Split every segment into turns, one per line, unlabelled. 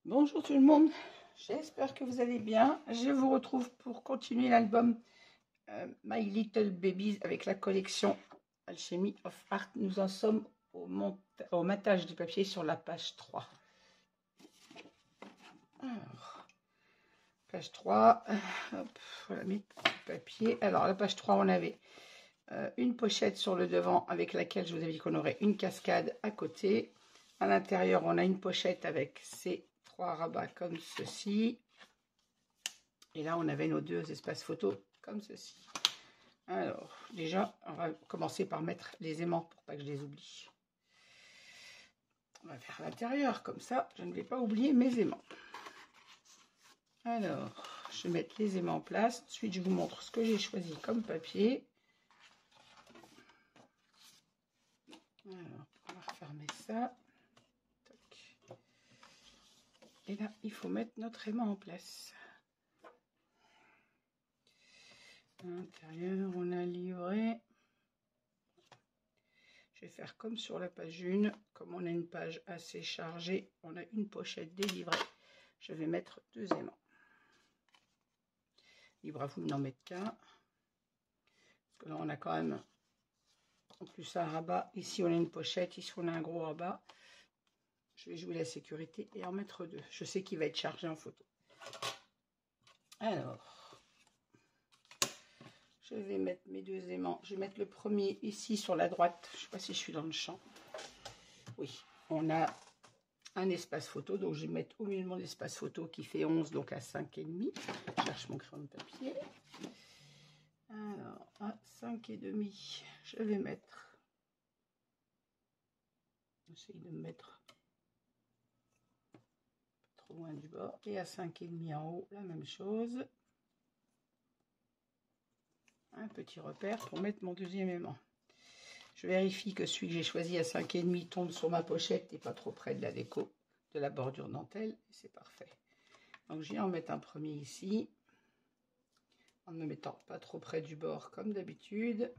Bonjour tout le monde, j'espère que vous allez bien. Je vous retrouve pour continuer l'album My Little Babies avec la collection Alchemy of Art. Nous en sommes au matage du papier sur la page 3. Alors, page 3, hop, voilà mes petits papiers. Alors la page 3, on avait une pochette sur le devant avec laquelle je vous avais dit qu'on aurait une cascade à côté. À l'intérieur, on a une pochette avec ces 3 rabats comme ceci. Et là, on avait nos 2 espaces photos comme ceci. Alors, déjà, on va commencer par mettre les aimants pour pas que je les oublie. On va faire l'intérieur, comme ça, je ne vais pas oublier mes aimants. Alors, je vais mettre les aimants en place. Ensuite, je vous montre ce que j'ai choisi comme papier. Alors, on va refermer ça. Et là, il faut mettre notre aimant en place. À l'intérieur, on a livré. Je vais faire comme sur la page 1. Comme on a une page assez chargée, on a une pochette délivrée. Je vais mettre 2 aimants. Libre à vous de n'en mettre qu'un. Parce que là, on a quand même en plus un rabat. Ici, on a une pochette. Ici, on a un gros rabat. Je vais jouer la sécurité et en mettre 2. Je sais qu'il va être chargé en photo. Alors, je vais mettre mes 2 aimants. Je vais mettre le premier ici sur la droite. Je ne sais pas si je suis dans le champ. Oui, on a un espace photo. Donc, je vais mettre au milieu de mon espace photo qui fait 11, donc à 5,5. Je cherche mon crayon de papier. Alors, à 5,5, je vais mettre... J'essaye de me mettre pas trop loin du bord. Et à 5,5 en haut, la même chose. Un petit repère pour mettre mon 2e aimant. Je vérifie que celui que j'ai choisi à 5,5 tombe sur ma pochette et pas trop près de la déco, de la bordure dentelle. C'est parfait. Donc, je viens en mettre un premier ici. En ne me mettant pas trop près du bord comme d'habitude.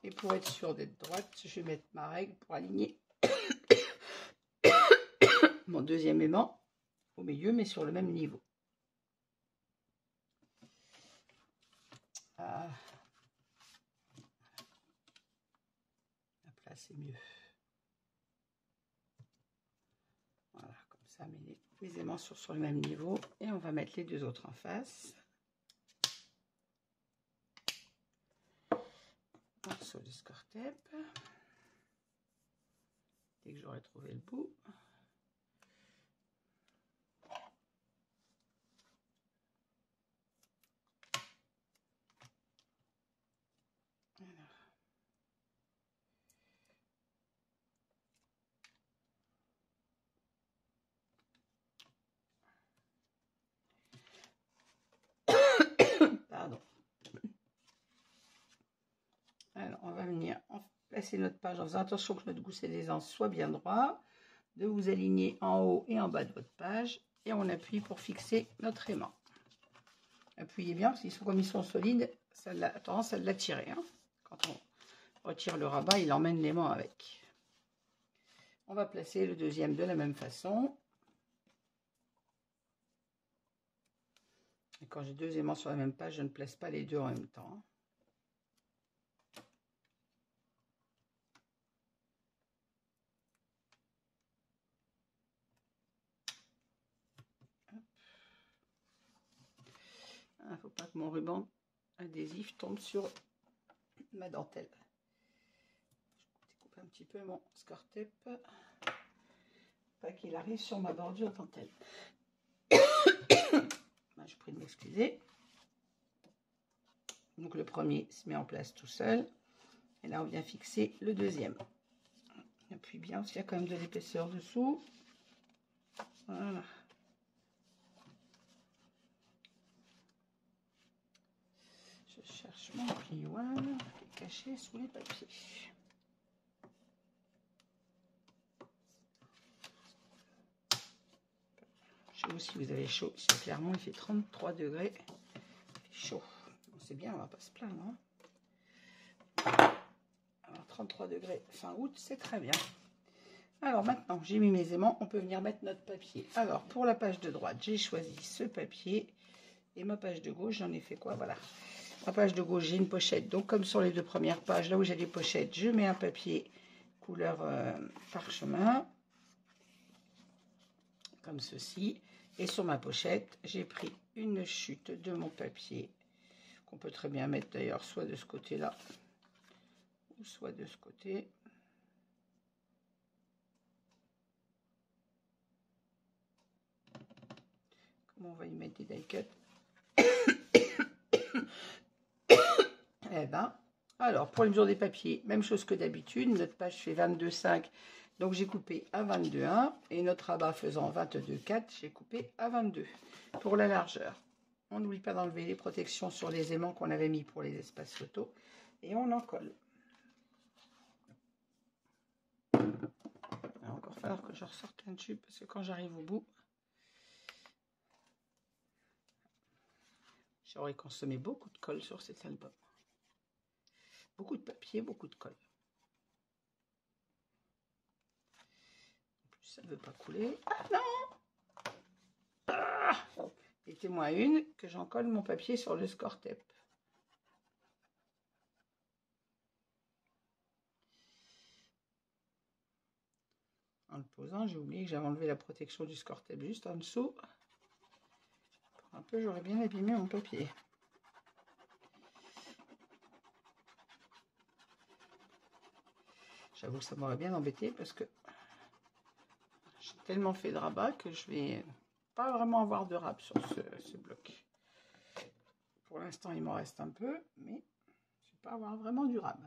Et pour être sûr d'être droite, je vais mettre ma règle pour aligner mon 2e aimant au milieu, mais sur le même niveau. Ah. La place est mieux. Voilà, comme ça, mes aimants sont sur le même niveau. Et on va mettre les 2 autres en face. Morceau de score tape. Dès que j'aurai trouvé le bout. Pardon. Alors, on va venir placer notre page en faisant attention que notre gousset d'aisance soit bien droit. De vous aligner en haut et en bas de votre page. Et on appuie pour fixer notre aimant. Appuyez bien parce qu'ils sont comme ils sont solides, ça a tendance à l'attirer. Hein. Quand on retire le rabat, il emmène l'aimant avec. On va placer le 2e de la même façon. Et quand j'ai 2 aimants sur la même page, je ne place pas les 2 en même temps. Il ne faut pas que mon ruban adhésif tombe sur ma dentelle. Je coupe un petit peu mon score tape. Pas qu'il arrive sur ma bordure dentelle. Je prie de m'excuser. Donc le premier se met en place tout seul. Et là, on vient fixer le 2e. On appuie bien parce qu'il y a quand même de l'épaisseur dessous. Voilà. Je cherche mon plioir qui est caché sous les papiers. Chez vous, si vous avez chaud, ici clairement, il fait 33 degrés. Il fait chaud. Bon, c'est bien, on va pas se plaindre. Hein. Alors, 33 degrés fin août, c'est très bien. Alors maintenant, j'ai mis mes aimants, on peut venir mettre notre papier. Alors, pour la page de droite, j'ai choisi ce papier. Et ma page de gauche, j'en ai fait quoi? Voilà. Ma page de gauche, j'ai une pochette. Donc, comme sur les deux premières pages, là où j'ai des pochettes, je mets un papier couleur parchemin. Comme ceci. Et sur ma pochette, j'ai pris une chute de mon papier. Qu'on peut très bien mettre d'ailleurs, soit de ce côté-là, ou soit de ce côté. On va y mettre des die cuts. Eh ben, alors pour les mesures des papiers, même chose que d'habitude. Notre page fait 22,5, donc j'ai coupé à 22,1 et notre rabat faisant 22,4, j'ai coupé à 22 pour la largeur. On n'oublie pas d'enlever les protections sur les aimants qu'on avait mis pour les espaces photos et on en colle. Il va encore falloir que je ressorte un tube parce que quand j'arrive au bout, j'aurais consommé beaucoup de colle sur cet album. Beaucoup de papier, beaucoup de colle. En plus, ça ne veut pas couler. Ah non! Ah! Mettez-moi une que j'en colle mon papier sur le score tape. En le posant, j'ai oublié que j'avais enlevé la protection du score tape juste en dessous. Pour un peu, j'aurais bien abîmé mon papier. J'avoue que ça m'aurait bien embêté parce que j'ai tellement fait de rabat que je vais pas vraiment avoir de rab sur ce bloc. Pour l'instant, il m'en reste un peu, mais je vais pas avoir vraiment du rab.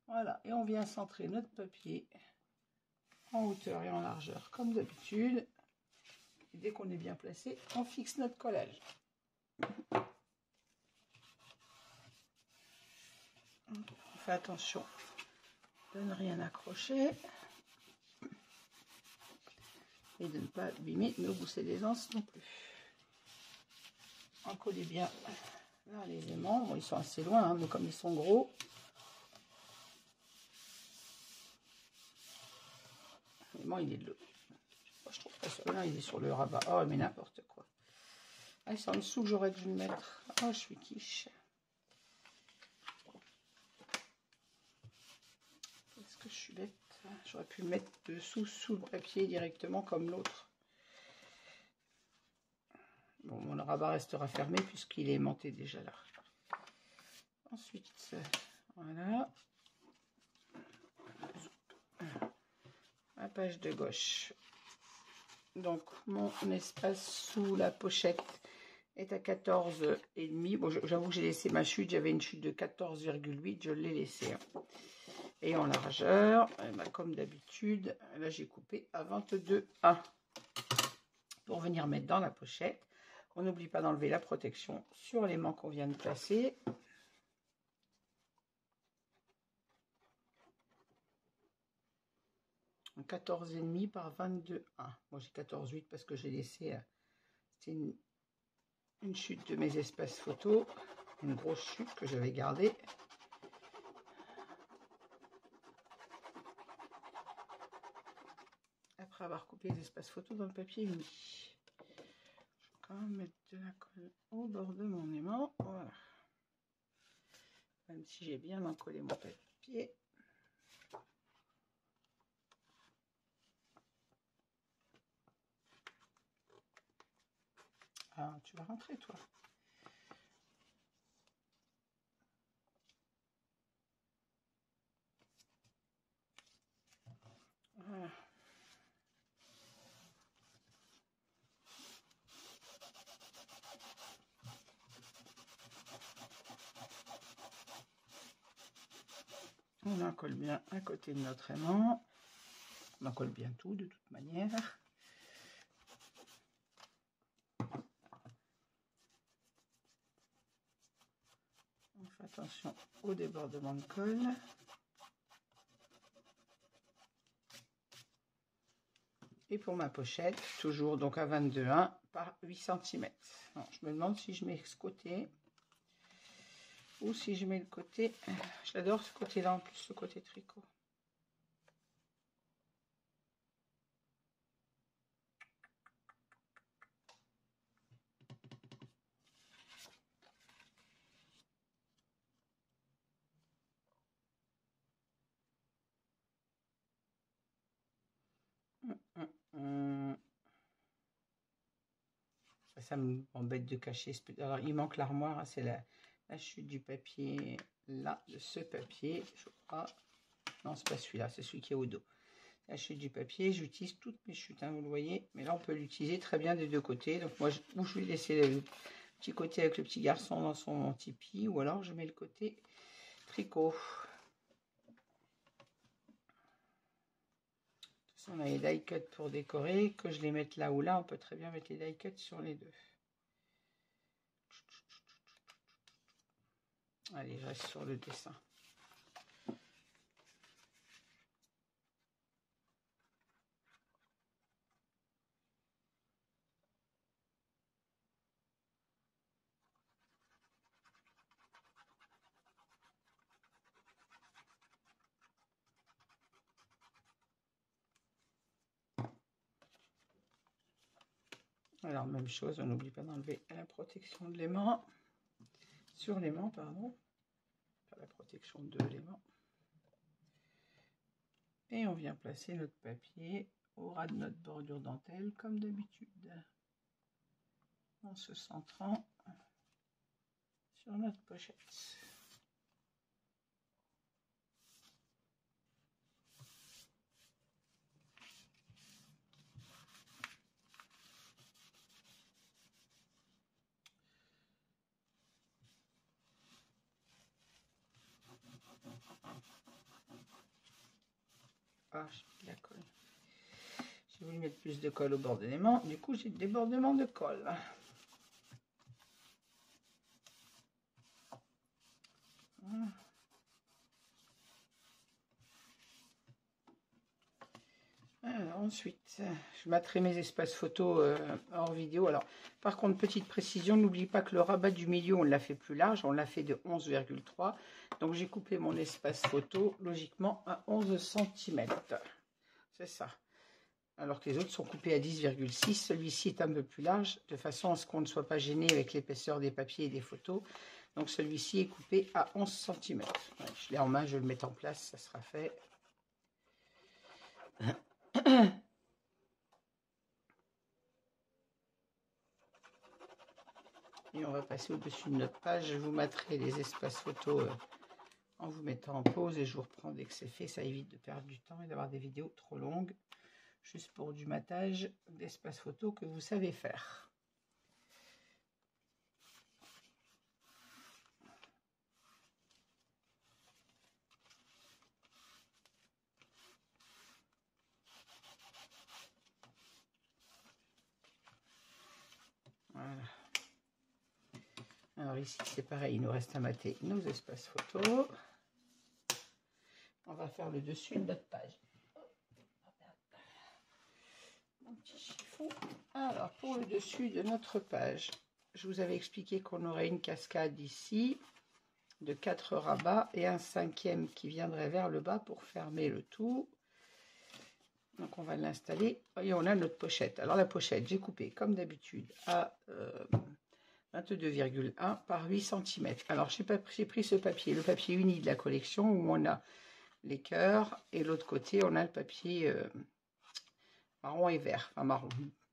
Voilà, et on vient centrer notre papier en hauteur et en largeur comme d'habitude. Dès qu'on est bien placé, on fixe notre collage. On fait attention de ne rien accrocher et de ne pas abîmer nos goussets d'aisance non plus. Encollez bien là les aimants. Bon, ils sont assez loin, hein, mais comme ils sont gros, l'aimant il est de l'eau. Je trouve pas celui-là, il est sur le rabat. Oh, mais n'importe quoi. Ah, c'est en dessous que j'aurais dû le mettre. Oh, je suis quiche. Est-ce que je suis bête? J'aurais pu le mettre dessous, sous le papier directement comme l'autre. Bon, mon rabat restera fermé puisqu'il est aimanté déjà là. Ensuite, voilà. La page de gauche. Donc, mon espace sous la pochette est à 14,5. Bon, j'avoue que j'ai laissé ma chute. J'avais une chute de 14,8. Je l'ai laissé. Et en largeur, comme d'habitude, là j'ai coupé à 22,1 pour venir mettre dans la pochette. On n'oublie pas d'enlever la protection sur l'aimant qu'on vient de placer. En 14,5 par 22,1. Moi j'ai 14,8 parce que j'ai laissé une chute de mes espaces photos, une grosse chute que j'avais gardée. Après avoir coupé les espaces photos dans le papier uni. Je vais quand même mettre de la colle au bord de mon aimant. Voilà. Même si j'ai bien encollé mon papier. Ah, tu vas rentrer toi. Voilà. On en colle bien à côté de notre aimant. On en colle bien tout de toute manière. On fait attention au débordement de colle. Et pour ma pochette, toujours donc à 22,1 par 8 cm. Alors, je me demande si je mets ce côté ou si je mets le côté. Je l'adore ce côté-là en plus, ce côté tricot. Ça m'embête de cacher. Alors, il manque l'armoire, hein, c'est la chute du papier, là, de ce papier, je crois. Non, c'est pas celui-là, c'est celui qui est au dos. La chute du papier, j'utilise toutes mes chutes, hein, vous le voyez. Mais là, on peut l'utiliser très bien des deux côtés. Donc, moi, je vais laisser le petit côté avec le petit garçon dans son tipi, ou alors je mets le côté tricot. On a les die cuts pour décorer, que je les mette là ou là, on peut très bien mettre les die cuts sur les deux. Allez, je reste sur le dessin. Alors, même chose, on n'oublie pas d'enlever la protection de l'aimant. Sur l'aimant, pardon. Pas la protection de l'aimant. Et on vient placer notre papier au ras de notre bordure dentelle, comme d'habitude. En se centrant sur notre pochette. Ah, j'ai mis de la colle. J'ai voulu mettre plus de colle au bord de l'aimant. Du coup, j'ai des débordements de colle. Voilà. Alors, ensuite, je mettrai mes espaces photos hors vidéo. Alors, par contre, petite précision, n'oublie pas que le rabat du milieu, on l'a fait plus large. On l'a fait de 11,3. Donc, j'ai coupé mon espace photo, logiquement, à 11 cm. C'est ça. Alors que les autres sont coupés à 10,6. Celui-ci est un peu plus large, de façon à ce qu'on ne soit pas gêné avec l'épaisseur des papiers et des photos. Donc, celui-ci est coupé à 11 cm. Ouais, je l'ai en main, je vais le mettre en place, ça sera fait. Et on va passer au-dessus de notre page. Je vous mettrai les espaces photos en vous mettant en pause et je vous reprends dès que c'est fait. Ça évite de perdre du temps et d'avoir des vidéos trop longues. Juste pour du matage d'espace photo que vous savez faire. Voilà. Alors ici c'est pareil, il nous reste à mater nos espaces photos. On va faire le dessus de notre page. Mon petit chiffon. Alors pour le dessus de notre page, je vous avais expliqué qu'on aurait une cascade ici de 4 rabats et un 5e qui viendrait vers le bas pour fermer le tout. Donc on va l'installer et on a notre pochette. Alors la pochette, j'ai coupé comme d'habitude à 22,1 par 8 cm. Alors j'ai pris ce papier, le papier uni de la collection où on a les cœurs et l'autre côté on a le papier marron et vert, enfin marron,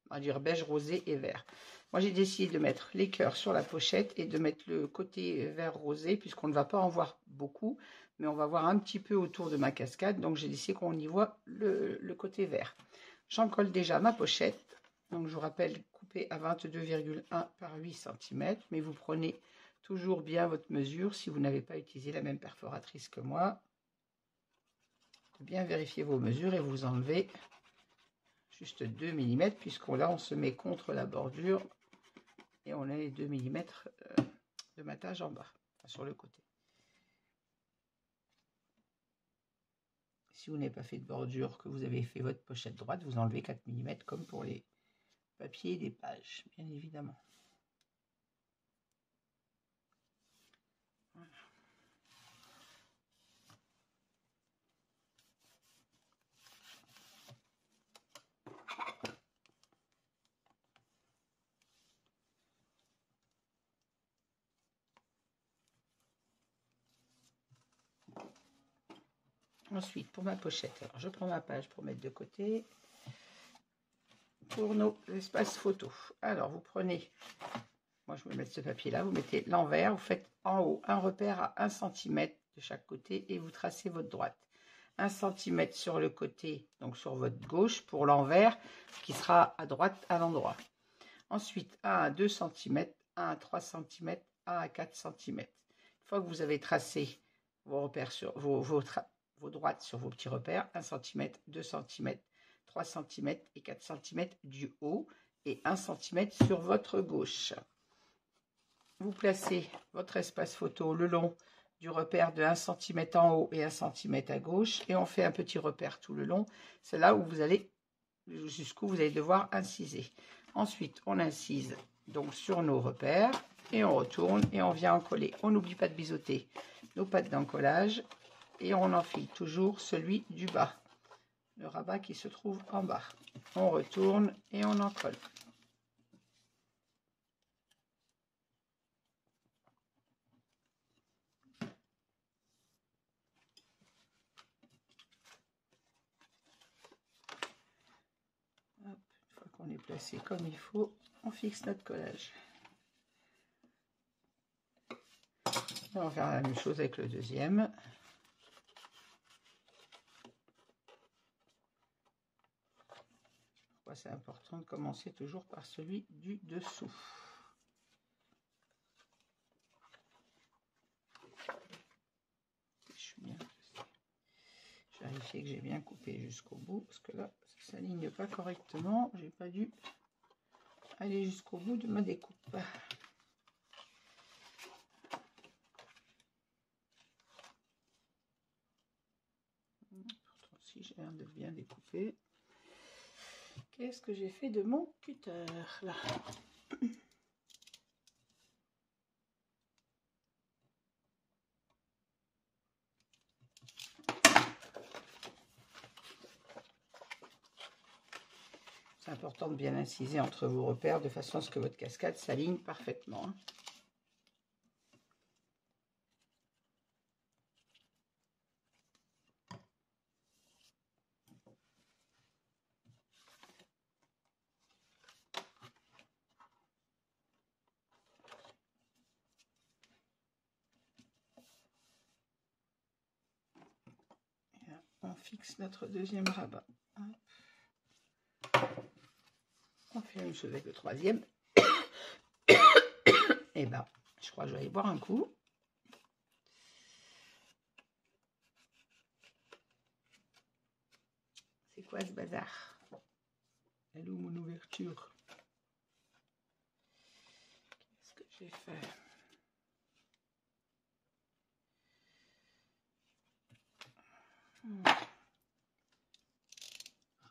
on va dire beige, rosé et vert. Moi j'ai décidé de mettre les cœurs sur la pochette et de mettre le côté vert rosé puisqu'on ne va pas en voir beaucoup, mais on va voir un petit peu autour de ma cascade, donc j'ai décidé qu'on y voit le côté vert. J'en colle déjà ma pochette. Donc, je vous rappelle, coupé à 22,1 par 8 cm. Mais vous prenez toujours bien votre mesure si vous n'avez pas utilisé la même perforatrice que moi. Bien vérifier vos mesures et vous enlevez juste 2 mm puisqu'on là, on se met contre la bordure et on a les 2 mm de matage en bas, enfin, sur le côté. Si vous n'avez pas fait de bordure, que vous avez fait votre pochette droite, vous enlevez 4 mm comme pour les papier et des pages, bien évidemment. Voilà. Ensuite, pour ma pochette, alors je prends ma page pour mettre de côté. pour nos espaces photos. Alors, vous prenez, moi je vais mettre ce papier-là, vous mettez l'envers, vous faites en haut un repère à 1 cm de chaque côté et vous tracez votre droite. 1 cm sur le côté, donc sur votre gauche, pour l'envers, qui sera à droite à l'endroit. Ensuite, 1 à 2 cm, 1 à 3 cm, 1 à 4 cm. Une fois que vous avez tracé vos repères sur vos droites sur vos petits repères, 1 cm, 2 cm, 3 cm et 4 cm du haut et 1 cm sur votre gauche. Vous placez votre espace photo le long du repère de 1 cm en haut et 1 cm à gauche et on fait un petit repère tout le long. C'est là où vous allez, jusqu'où vous allez devoir inciser. Ensuite, on incise donc sur nos repères et on retourne et on vient en coller. On n'oublie pas de biseauter nos pattes d'encollage et on enfile toujours celui du bas, le rabat qui se trouve en bas. On retourne et on en colle. Hop, une fois qu'on est placé comme il faut, on fixe notre collage. On va faire la même chose avec le deuxième. C'est important de commencer toujours par celui du dessous. Je vais vérifier que j'ai bien coupé jusqu'au bout parce que là ça ne s'aligne pas correctement. J'ai pas dû aller jusqu'au bout de ma découpe. Pourtant si j'ai l'air de bien découper. Qu'est-ce que j'ai fait de mon cutter là? C'est important de bien inciser entre vos repères de façon à ce que votre cascade s'aligne parfaitement. On fixe notre deuxième rabat. On fait la même chose avec le troisième. Et ben, je crois que je vais aller boire un coup. C'est quoi ce bazar? Elle est où mon ouverture? Qu'est-ce que j'ai fait?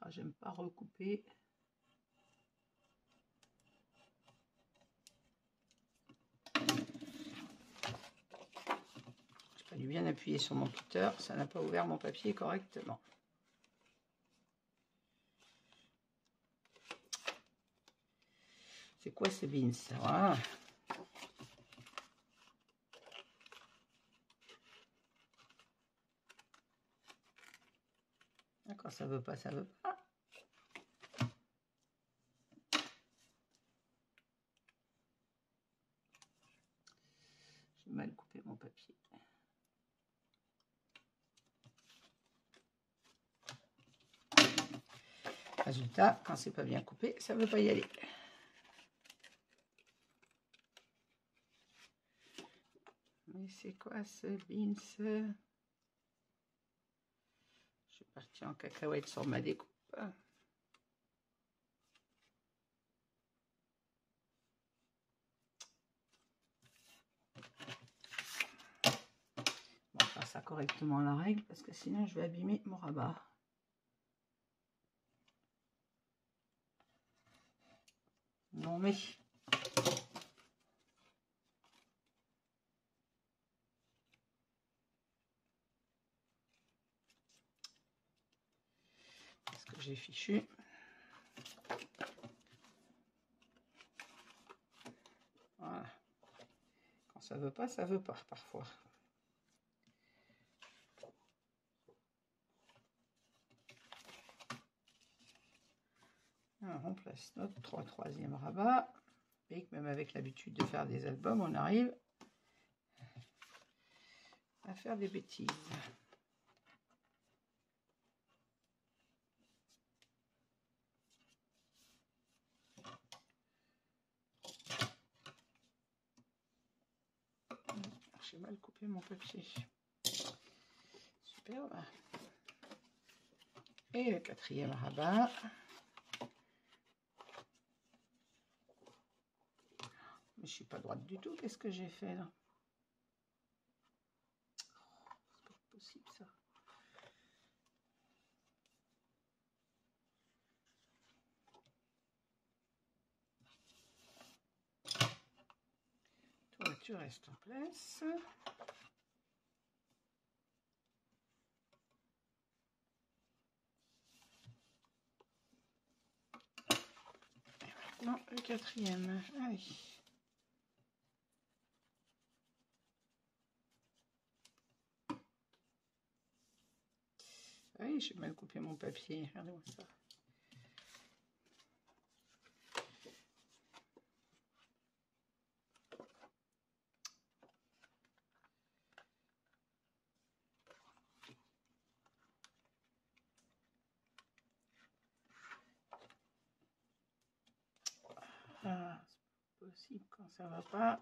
Ah, j'aime pas recouper. J'ai pas dû bien appuyer sur mon cutter, ça n'a pas ouvert mon papier correctement. C'est quoi ces beans? Voilà. Quand ça veut pas, ça veut pas. J'ai mal coupé mon papier. Résultat, quand c'est pas bien coupé, ça veut pas y aller. Mais c'est quoi ce beans? Je suis partie en cacahuète sur ma découpe. On va faire ça correctement à la règle parce que sinon je vais abîmer mon rabat. Non mais... Qu'est-ce que j'ai fichu? Voilà. Quand ça veut pas parfois. Alors, on place place notre troisième rabat. Et que même avec l'habitude de faire des albums, on arrive à faire des bêtises. J'ai mal coupé mon papier. Superbe. Et le quatrième rabat. Mais je suis pas droite du tout. Qu'est-ce que j'ai fait là? C'est pas possible ça. Toi, tu restes en place. Non, le quatrième. Allez. Oui, j'ai mal coupé mon papier. Regardez-moi ça. Ah, c'est possible quand ça va pas.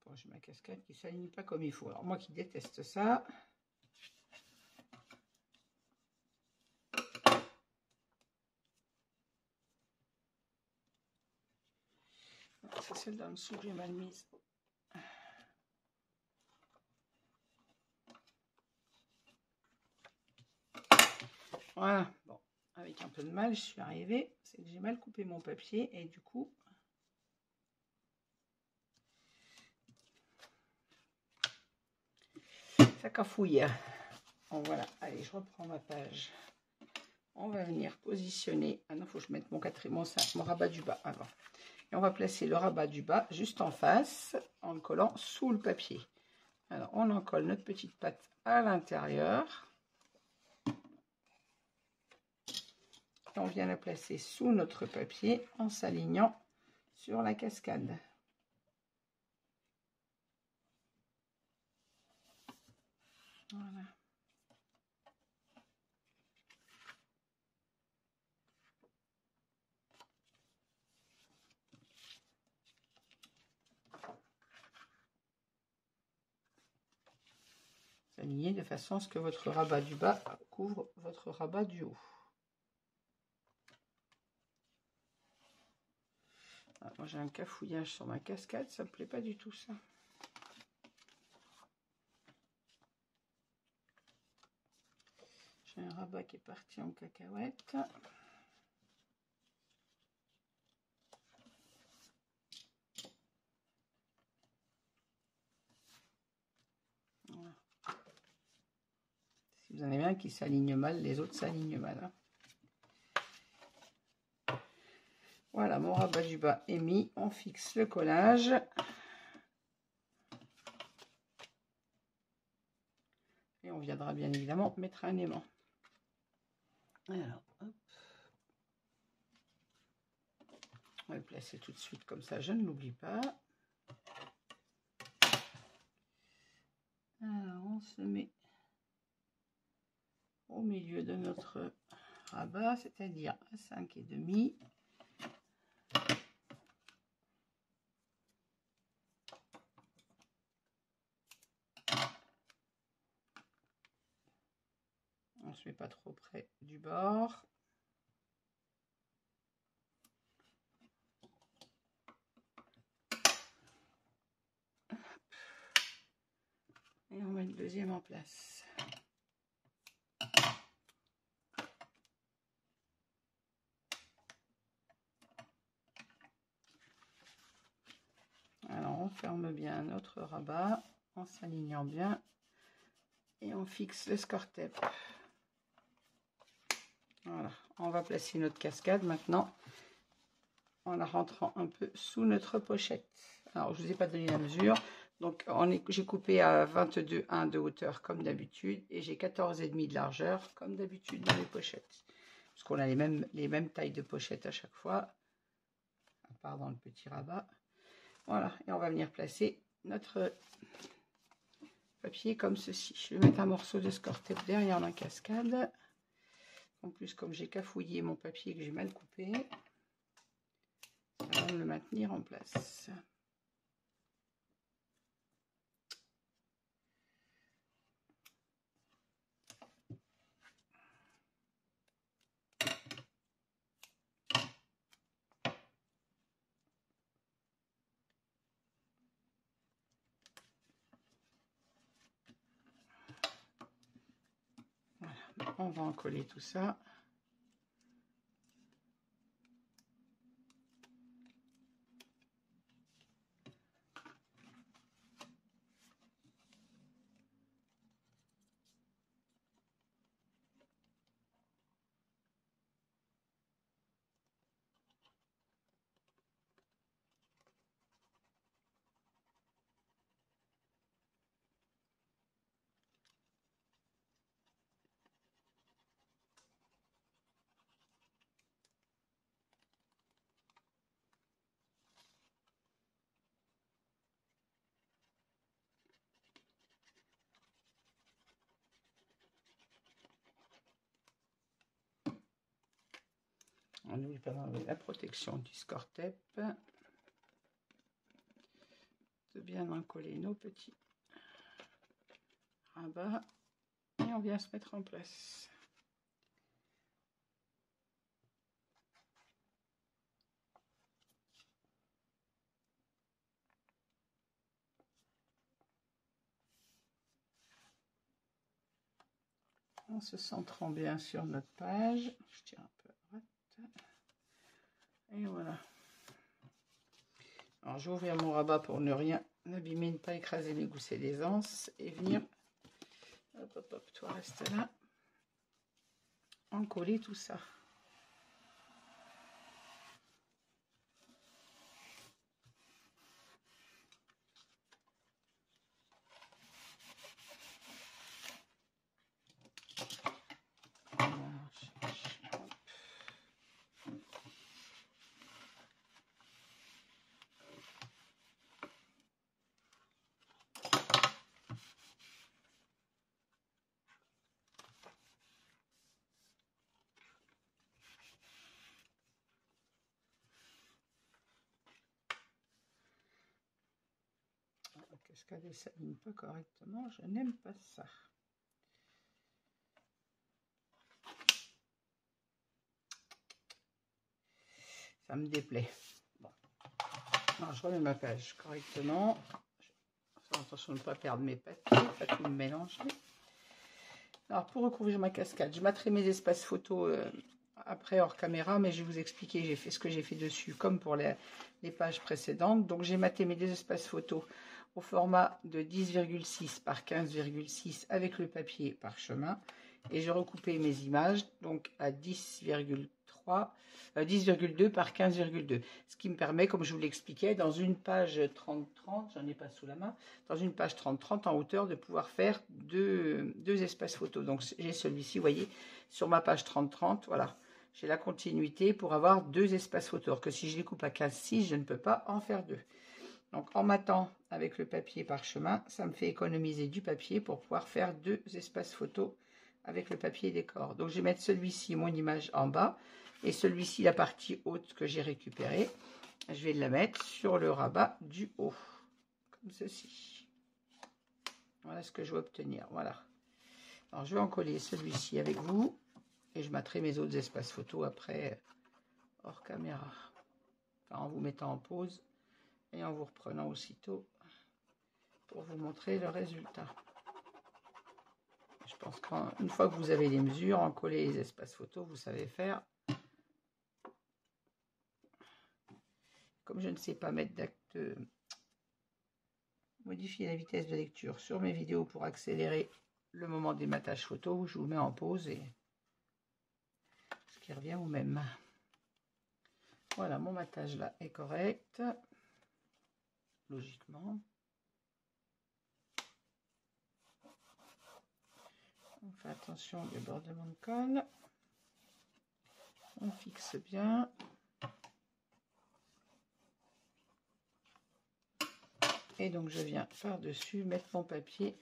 Bon, j'ai ma cascade qui ne s'aligne pas comme il faut. Alors moi qui déteste ça. C'est celle d'en dessous que j'ai mal mise. Voilà, bon, avec un peu de mal, je suis arrivée. C'est que j'ai mal coupé mon papier et du coup, ça cafouille. Bon, voilà, allez, je reprends ma page. On va venir positionner. Ah non, il faut que je mette mon rabat du bas avant. Et on va placer le rabat du bas juste en face en le collant sous le papier. Alors, on en colle notre petite patte à l'intérieur. On vient la placer sous notre papier en s'alignant sur la cascade. Voilà. S'aligner de façon à ce que votre rabat du bas couvre votre rabat du haut. Ah, moi j'ai un cafouillage sur ma cascade, ça me plaît pas du tout ça. J'ai un rabat qui est parti en cacahuète. Voilà. Si vous en avez un qui s'aligne mal, les autres s'alignent mal. Hein. Voilà, mon rabat du bas est mis. On fixe le collage. Et on viendra bien évidemment mettre un aimant. Alors, hop. On va le placer tout de suite comme ça, je ne l'oublie pas. Alors, on se met au milieu de notre rabat, c'est-à-dire à 5,5. On se met pas trop près du bord. Et on met le deuxième en place. Alors on ferme bien notre rabat en s'alignant bien et on fixe le score tape. Voilà, on va placer notre cascade maintenant en la rentrant un peu sous notre pochette. Alors je vous ai pas donné la mesure, Donc, j'ai coupé à 22,1 de hauteur comme d'habitude et j'ai 14,5 de largeur comme d'habitude dans les pochettes. Parce qu'on a les mêmes tailles de pochettes à chaque fois, à part dans le petit rabat. Voilà, et on va venir placer notre papier comme ceci. Je vais mettre un morceau de score tape derrière ma cascade. En plus, comme j'ai cafouillé mon papier que j'ai mal coupé, ça va me le maintenir en place. Voilà, on va en coller tout ça. On n'oublie pas d'enlever la protection du score tape. De bien en coller nos petits rabats. Et on vient se mettre en place. En se centrant bien sur notre page. Je tire un peu à droite. Et voilà. Alors, je vais ouvrir mon rabat pour ne rien abîmer, ne pas écraser mes goussets d'aisance et venir, hop, hop, hop, toi reste là, en coller tout ça. La cascade ne s'aligne pas correctement, je n'aime pas ça. Ça me déplaît. Bon. Alors, je remets ma page correctement. Attention de ne pas perdre mes papiers, pas tout me mélanger. Alors, pour recouvrir ma cascade, je mettrai mes espaces photos après hors caméra, mais je vais vous expliquer j'ai fait ce que j'ai fait dessus, comme pour les pages précédentes. Donc, j'ai maté mes deux espaces photos au format de 10,6 par 15,6 avec le papier parchemin. Et j'ai recoupé mes images donc à 10,2 par 15,2. Ce qui me permet, comme je vous l'expliquais, dans une page 30-30, j'en ai pas sous la main, dans une page 30-30 en hauteur, de pouvoir faire deux espaces photos. Donc j'ai celui-ci, vous voyez, sur ma page 30-30, voilà. J'ai la continuité pour avoir deux espaces photos. Alors que si je les coupe à 15,6, je ne peux pas en faire deux. Donc en matant avec le papier parchemin, ça me fait économiser du papier pour pouvoir faire deux espaces photos avec le papier décor. Donc je vais mettre celui-ci, mon image en bas, et celui-ci, la partie haute que j'ai récupérée, je vais la mettre sur le rabat du haut, comme ceci. Voilà ce que je veux obtenir, voilà. Alors je vais en coller celui-ci avec vous, et je mettrai mes autres espaces photos après, hors caméra. Enfin, en vous mettant en pause, et en vous reprenant aussitôt pour vous montrer le résultat. Je pense qu'une fois que vous avez les mesures, en coller les espaces photos, vous savez faire. Comme je ne sais pas mettre modifier la vitesse de lecture sur mes vidéos pour accélérer le moment des matages photos, je vous mets en pause et ce qui revient au même. Voilà, mon matage là est correct, logiquement. On fait attention au débordement de colle. On fixe bien. Et donc je viens par-dessus mettre mon papier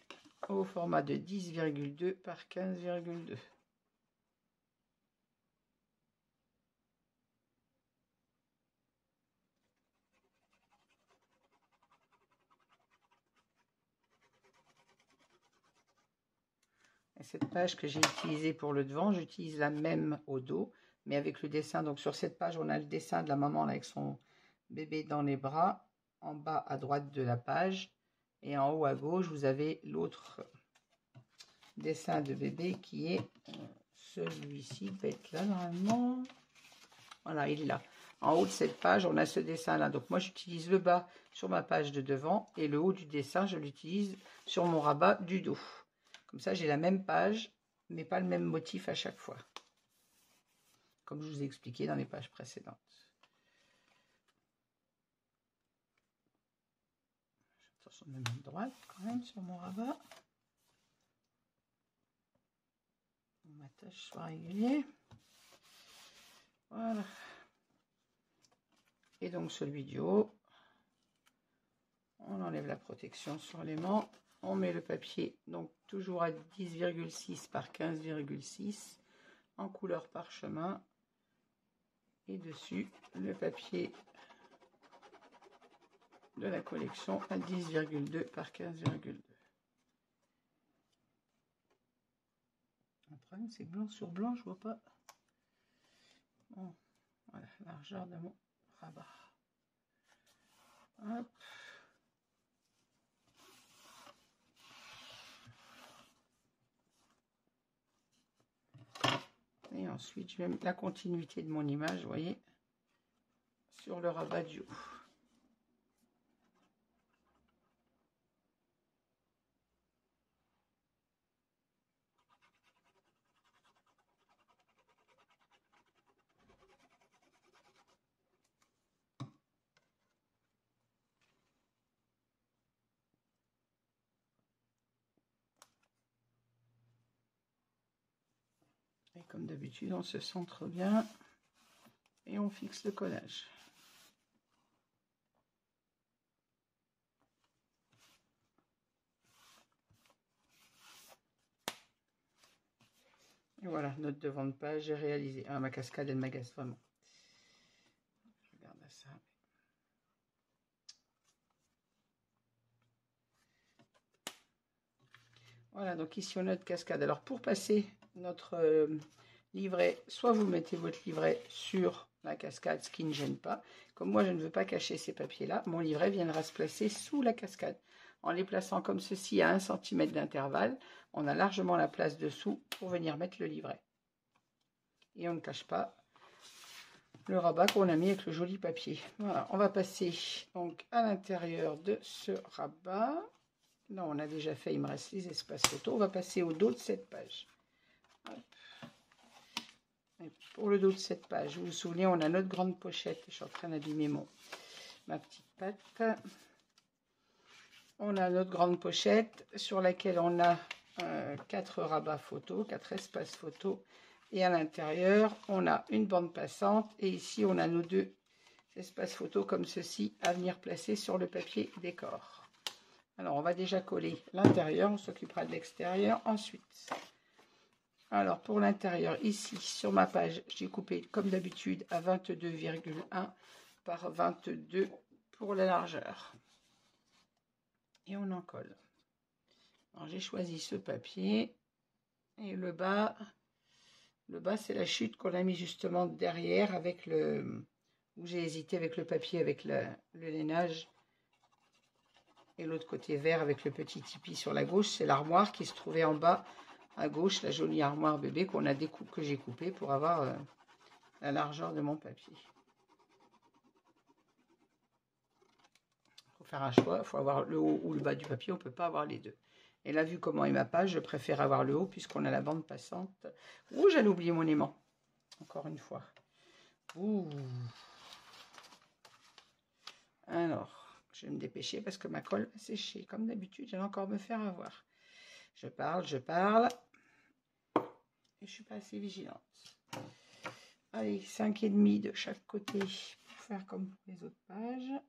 au format de 10,2 par 15,2. Et cette page que j'ai utilisée pour le devant, j'utilise la même au dos, mais avec le dessin. Donc sur cette page, on a le dessin de la maman là, avec son bébé dans les bras. En bas à droite de la page et en haut à gauche, vous avez l'autre dessin de bébé qui est celui-ci, il va être là normalement. Voilà, il est là. En haut de cette page, on a ce dessin-là. Donc moi, j'utilise le bas sur ma page de devant et le haut du dessin, je l'utilise sur mon rabat du dos. Comme ça, j'ai la même page, mais pas le même motif à chaque fois. Comme je vous ai expliqué dans les pages précédentes. Attention de me mettre droite quand même sur mon rabat. Mon attache soit régulier. Voilà. Et donc celui du haut, on enlève la protection sur l'aimant. On met le papier, donc toujours à 10,6 par 15,6 en couleur parchemin. Et dessus, le papier de la collection à 10,2 par 15,2. Le problème, c'est blanc sur blanc, je vois pas. Bon, voilà, largeur de mon rabat. Hop. Et ensuite, je vais mettre la continuité de mon image, vous voyez, sur le rabat du haut. Et comme d'habitude, on se centre bien et on fixe le collage. Et voilà, notre devant de page est réalisé. Ah, ma cascade, elle m'agace vraiment. Je regarde ça. Voilà, donc ici on a notre cascade. Alors pour passer notre livret, soit vous mettez votre livret sur la cascade, ce qui ne gêne pas. Comme moi je ne veux pas cacher ces papiers-là, mon livret viendra se placer sous la cascade. En les plaçant comme ceci à 1 cm d'intervalle, on a largement la place dessous pour venir mettre le livret. Et on ne cache pas le rabat qu'on a mis avec le joli papier. Voilà, on va passer donc à l'intérieur de ce rabat. Là, on a déjà fait, il me reste les espaces photo. On va passer au dos de cette page. Et pour le dos de cette page, vous vous souvenez, on a notre grande pochette. Je suis en train d'abîmer ma petite patte. On a notre grande pochette sur laquelle on a 4 rabats photo, 4 espaces photo. Et à l'intérieur, on a une bande passante. Et ici, on a nos 2 espaces photo comme ceci à venir placer sur le papier décor. Alors, on va déjà coller l'intérieur, on s'occupera de l'extérieur ensuite. Alors, pour l'intérieur, ici, sur ma page, j'ai coupé comme d'habitude à 22,1 par 22 pour la largeur. Et on en colle. Alors, j'ai choisi ce papier. Et le bas c'est la chute qu'on a mis justement derrière avec le... où j'ai hésité avec le papier, avec le lainage. Et l'autre côté vert avec le petit tipi sur la gauche, c'est l'armoire qui se trouvait en bas à gauche, la jolie armoire bébé qu'on a que j'ai coupée pour avoir la largeur de mon papier. Il faut faire un choix, il faut avoir le haut ou le bas du papier, on ne peut pas avoir les deux. Et là, vu comment est ma page, je préfère avoir le haut puisqu'on a la bande passante. Ouh, j'allais oublier mon aimant. Encore une fois. Ouh. Alors... je vais me dépêcher parce que ma colle va sécher. Comme d'habitude, j'allais encore me faire avoir. Je parle. et je suis pas assez vigilante. Allez, 5,5 de chaque côté pour faire comme pour les autres pages.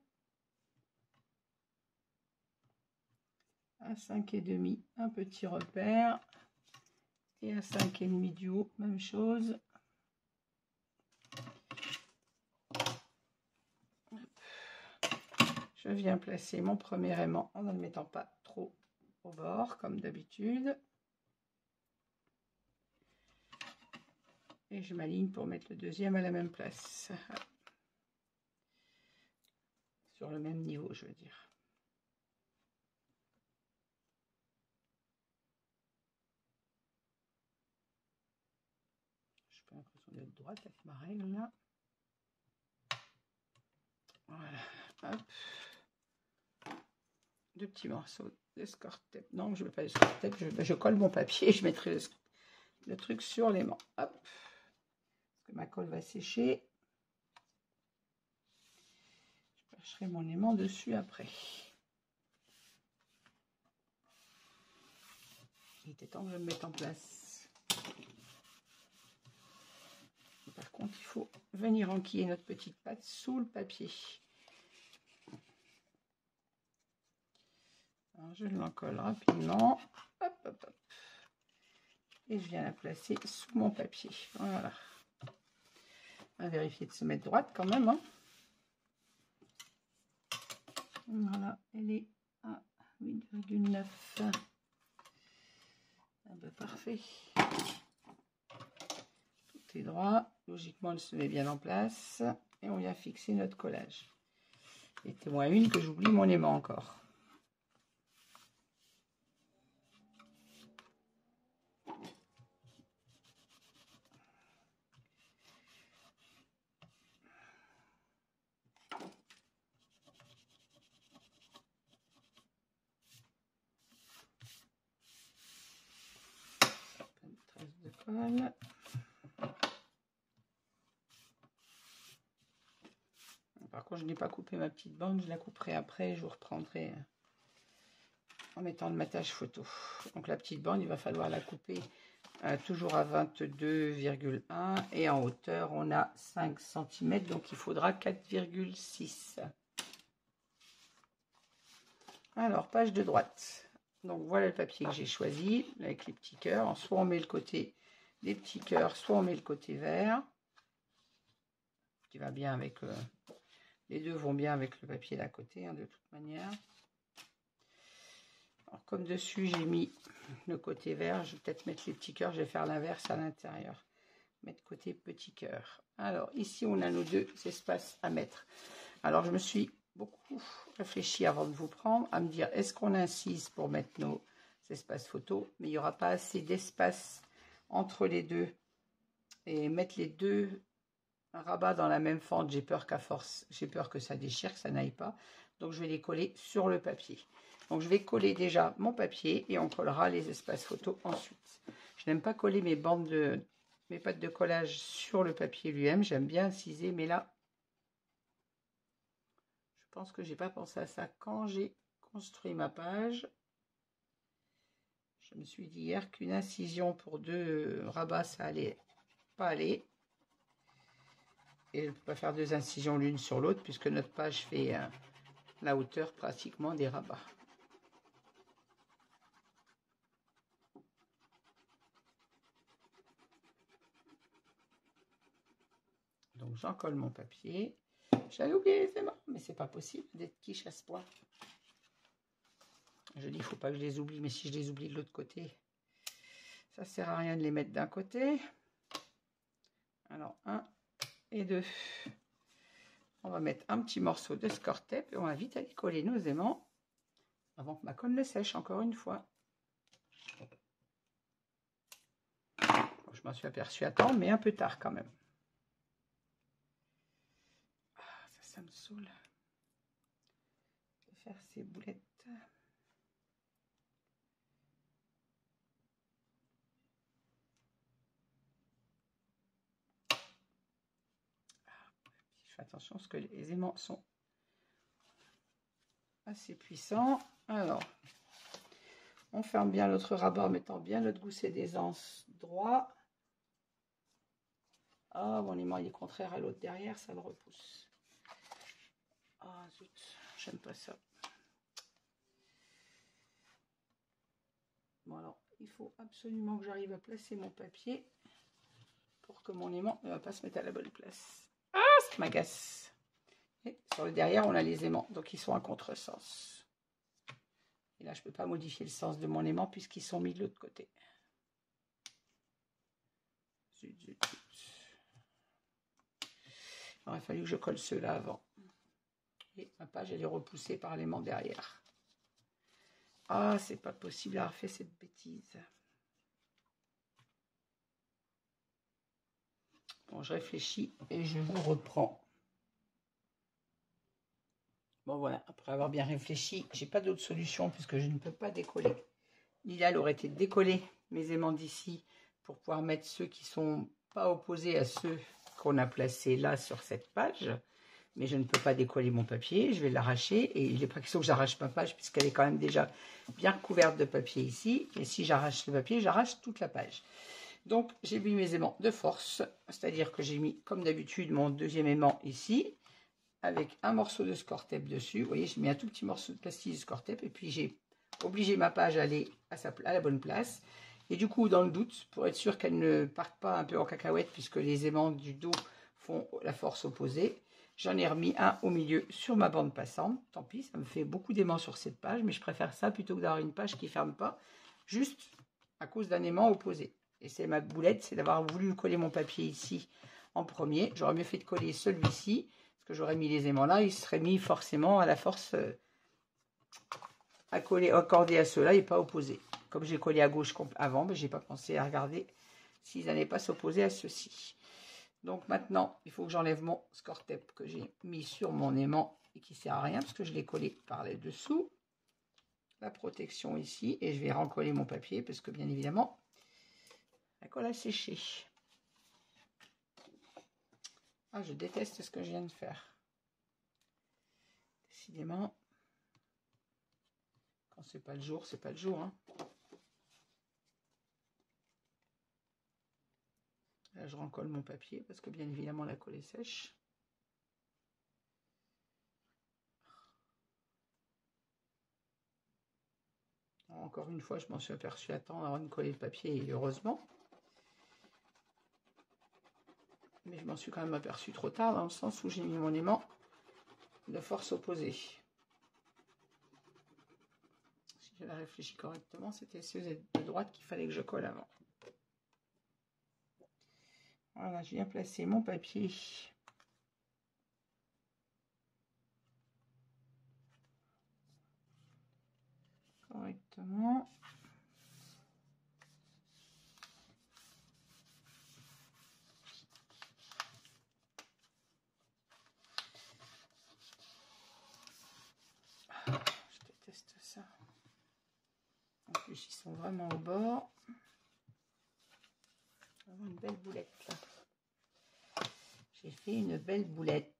À 5,5, un petit repère. Et à 5,5 du haut, même chose. Je viens placer mon premier aimant en ne le mettant pas trop au bord, comme d'habitude. Et je m'aligne pour mettre le deuxième à la même place. Sur le même niveau, je veux dire. J'ai pas l'impression d'être droite avec ma règle là. Voilà. Hop. Deux petits morceaux d'escorte tape. Non, je ne veux pas d'escorte tape. Je colle mon papier et je mettrai le truc sur l'aimant. Hop. Parce que ma colle va sécher. Je percherai mon aimant dessus après. Il était temps que je me mette en place. Et par contre, il faut venir enquiller notre petite patte sous le papier. Alors, je l'encolle rapidement. Hop, hop, hop. Et je viens la placer sous mon papier. Voilà. On va vérifier de se mettre droite quand même. Hein. Voilà, elle est à 8,9. Ah ben, parfait. Tout est droit. Logiquement, elle se met bien en place. Et on vient fixer notre collage. Mettez-moi une que j'oublie mon aimant encore. De colle. Par contre, je n'ai pas coupé ma petite bande, je la couperai après, je vous reprendrai en mettant le matage photo. Donc la petite bande, il va falloir la couper toujours à 22,1 et en hauteur, on a 5 cm, donc il faudra 4,6. Alors, page de droite. Donc voilà le papier que j'ai choisi avec les petits cœurs. Soit on met le côté des petits cœurs, soit on met le côté vert, qui va bien avec les deux vont bien avec le papier d'à côté, hein, de toute manière. Alors, comme dessus j'ai mis le côté vert, je vais peut-être mettre les petits cœurs, je vais faire l'inverse à l'intérieur, mettre côté petit cœur. Alors ici on a nos deux espaces à mettre. Alors je me suis beaucoup réfléchi avant de vous prendre à me dire, est-ce qu'on incise pour mettre nos espaces photos, mais il n'y aura pas assez d'espace entre les deux, et mettre les deux rabats dans la même fente, j'ai peur qu'à force, j'ai peur que ça déchire, que ça n'aille pas, donc je vais les coller sur le papier. Donc je vais coller déjà mon papier et on collera les espaces photos ensuite. Je n'aime pas coller mes pattes de collage sur le papier lui-même, j'aime bien inciser, mais là je pense que j'ai pas pensé à ça quand j'ai construit ma page. Je me suis dit hier qu'une incision pour deux rabats, ça allait pas aller. Et je ne peux pas faire deux incisions l'une sur l'autre puisque notre page fait la hauteur pratiquement des rabats. Donc j'en colle mon papier. J'avais oublié les aimants, mais c'est pas possible d'être quiche à ce point. Je dis, il ne faut pas que je les oublie, mais si je les oublie de l'autre côté, ça sert à rien de les mettre d'un côté. Alors, 1 et 2. On va mettre un petit morceau de score tape et on va vite aller coller nos aimants avant que ma colle ne sèche, encore une fois. Bon, je m'en suis aperçue à temps, mais un peu tard quand même. Ah, ça me saoule de faire ces boulettes. Je fais attention parce que les aimants sont assez puissants. Alors, on ferme bien l'autre rabat en mettant bien notre gousset d'aisance droit. Ah, mon aimant il est contraire à l'autre derrière, ça le repousse. Ah zut, j'aime pas ça. Bon alors, il faut absolument que j'arrive à placer mon papier pour que mon aimant ne va pas se mettre à la bonne place. Ah, ça m'agace. Et sur le derrière, on a les aimants, donc ils sont à contresens. Et là, je ne peux pas modifier le sens de mon aimant puisqu'ils sont mis de l'autre côté. Zut, zut, zut. Il aurait fallu que je colle ceux-là avant. Et ma page, elle est repoussée par l'aimant derrière. Ah, c'est pas possible d'avoir fait cette bêtise. Bon, je réfléchis et je vous reprends. Bon, voilà, après avoir bien réfléchi, j'ai pas d'autre solution puisque je ne peux pas décoller. L'idéal aurait été de décoller mes aimants d'ici pour pouvoir mettre ceux qui sont pas opposés à ceux qu'on a placés là sur cette page. Mais je ne peux pas décoller mon papier, je vais l'arracher et il n'est pas question que j'arrache ma page puisqu'elle est quand même déjà bien couverte de papier ici. Et si j'arrache le papier, j'arrache toute la page. Donc j'ai mis mes aimants de force, c'est-à-dire que j'ai mis comme d'habitude mon deuxième aimant ici avec un morceau de score tape dessus. Vous voyez, j'ai mis un tout petit morceau de plastique de score tape et puis j'ai obligé ma page à aller à la bonne place. Et du coup, dans le doute, pour être sûr qu'elle ne parte pas un peu en cacahuète puisque les aimants du dos font la force opposée, j'en ai remis un au milieu sur ma bande passante. Tant pis, ça me fait beaucoup d'aimants sur cette page, mais je préfère ça plutôt que d'avoir une page qui ne ferme pas, juste à cause d'un aimant opposé. Et c'est ma boulette, c'est d'avoir voulu coller mon papier ici en premier. J'aurais mieux fait de coller celui-ci, parce que j'aurais mis les aimants là, il serait mis forcément à la force à coller, accordé à ceux-là et pas opposé. Comme j'ai collé à gauche avant, mais je n'ai pas pensé à regarder s'ils n'allaient pas s'opposer à ceux-ci. Donc maintenant, il faut que j'enlève mon score tape que j'ai mis sur mon aimant et qui ne sert à rien parce que je l'ai collé par les dessous. La protection ici et je vais recoller mon papier parce que bien évidemment, la colle a séché. Ah, je déteste ce que je viens de faire. Décidément, quand c'est pas le jour, c'est pas le jour. Hein. Là, je recolle mon papier parce que bien évidemment, la colle est sèche. Encore une fois, je m'en suis aperçu à temps avant de coller le papier, et heureusement. Mais je m'en suis quand même aperçu trop tard, dans le sens où j'ai mis mon aimant de force opposée. Si j'avais réfléchi correctement, c'était ceux de droite qu'il fallait que je colle avant. Voilà, j'ai bien placé mon papier. Correctement. Je déteste ça. En plus, ils sont vraiment au bord. Vraiment une belle boulette là. J'ai fait une belle boulette.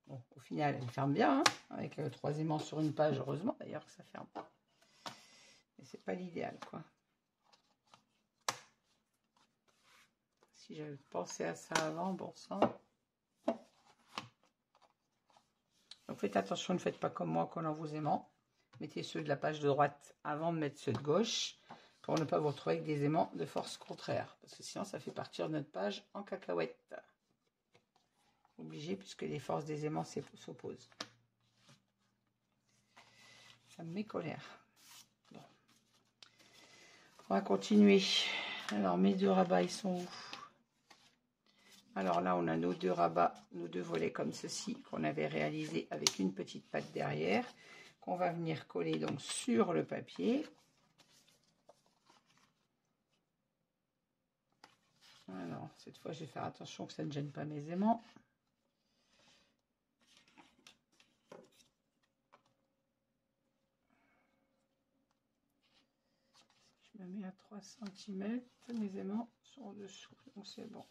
Bon, au final, elle ferme bien, hein, avec 3 aimants sur une page, heureusement d'ailleurs que ça ferme pas. Mais c'est pas l'idéal, quoi. Si j'avais pensé à ça avant, bon sang. Donc faites attention, ne faites pas comme moi collant vos aimants. Mettez ceux de la page de droite avant de mettre ceux de gauche pour ne pas vous retrouver avec des aimants de force contraire. Parce que sinon, ça fait partir notre page en cacahuète. Obligé puisque les forces des aimants s'opposent. Ça me met colère. Bon. On va continuer. Alors, mes 2 rabats, ils sont où? Alors là, on a nos 2 rabats, nos 2 volets comme ceci, qu'on avait réalisé avec une petite patte derrière, qu'on va venir coller donc sur le papier. Alors, cette fois, je vais faire attention que ça ne gêne pas mes aimants. Je le mets à 3 cm, mes aimants sont en dessous, donc c'est bon.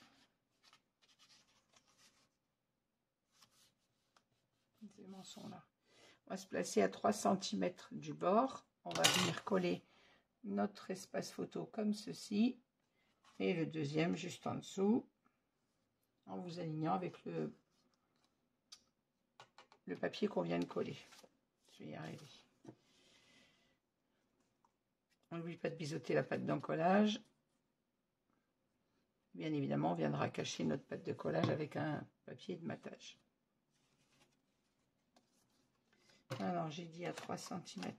Les aimants sont là. On va se placer à 3 cm du bord. On va venir coller notre espace photo comme ceci. Et le deuxième juste en dessous. En vous alignant avec le papier qu'on vient de coller. Je vais y arriver. On n'oublie pas de biseauter la pâte d'encollage. Bien évidemment, on viendra cacher notre pâte de collage avec un papier de matage. Alors, j'ai dit à 3 cm.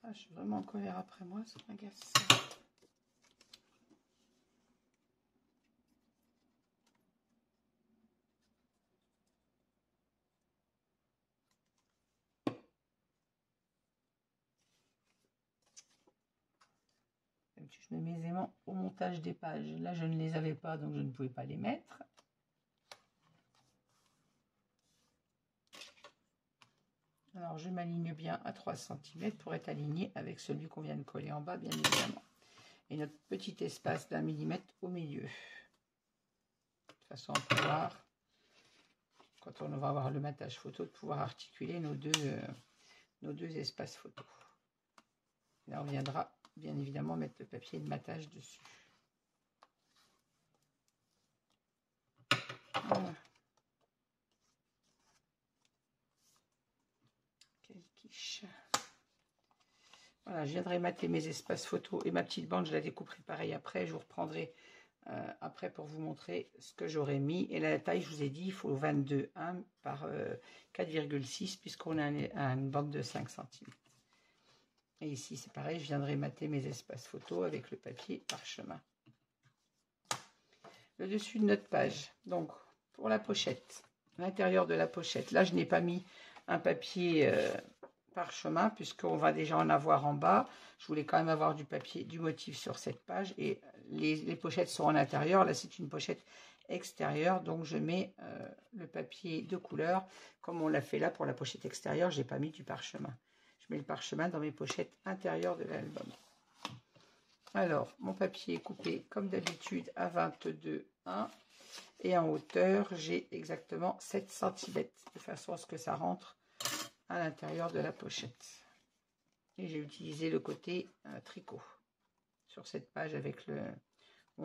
Ah, je suis vraiment en colère après moi, ça m'agace. Je mets mes aimants au montage des pages. Là, je ne les avais pas, donc je ne pouvais pas les mettre. Alors, je m'aligne bien à 3 cm pour être aligné avec celui qu'on vient de coller en bas, bien évidemment. Et notre petit espace d'1 millimètre au milieu. De toute façon, on peut voir, quand on va avoir le matage photo, de pouvoir articuler nos deux espaces photo. Là, on viendra bien évidemment mettre le papier de matage dessus. Voilà. Quelle quiche. Voilà, je viendrai mater mes espaces photos et ma petite bande, je la découperai pareil après. Je vous reprendrai après pour vous montrer ce que j'aurais mis. Et la taille, je vous ai dit, il faut 22,1 par 4,6 puisqu'on a une bande de 5 cm. Et ici, c'est pareil, je viendrai mater mes espaces photos avec le papier parchemin. Le dessus de notre page. Donc, pour la pochette, l'intérieur de la pochette. Là, je n'ai pas mis un papier parchemin puisqu'on va déjà en avoir en bas. Je voulais quand même avoir du papier, du motif sur cette page. Et les pochettes sont en intérieur. Là, c'est une pochette extérieure. Donc, je mets le papier de couleur. Comme on l'a fait là pour la pochette extérieure, je n'ai pas mis du parchemin. Je mets le parchemin dans mes pochettes intérieures de l'album. Alors, mon papier est coupé comme d'habitude à 22,1 et en hauteur, j'ai exactement 7 cm de façon à ce que ça rentre à l'intérieur de la pochette. Et j'ai utilisé le côté tricot sur cette page avec où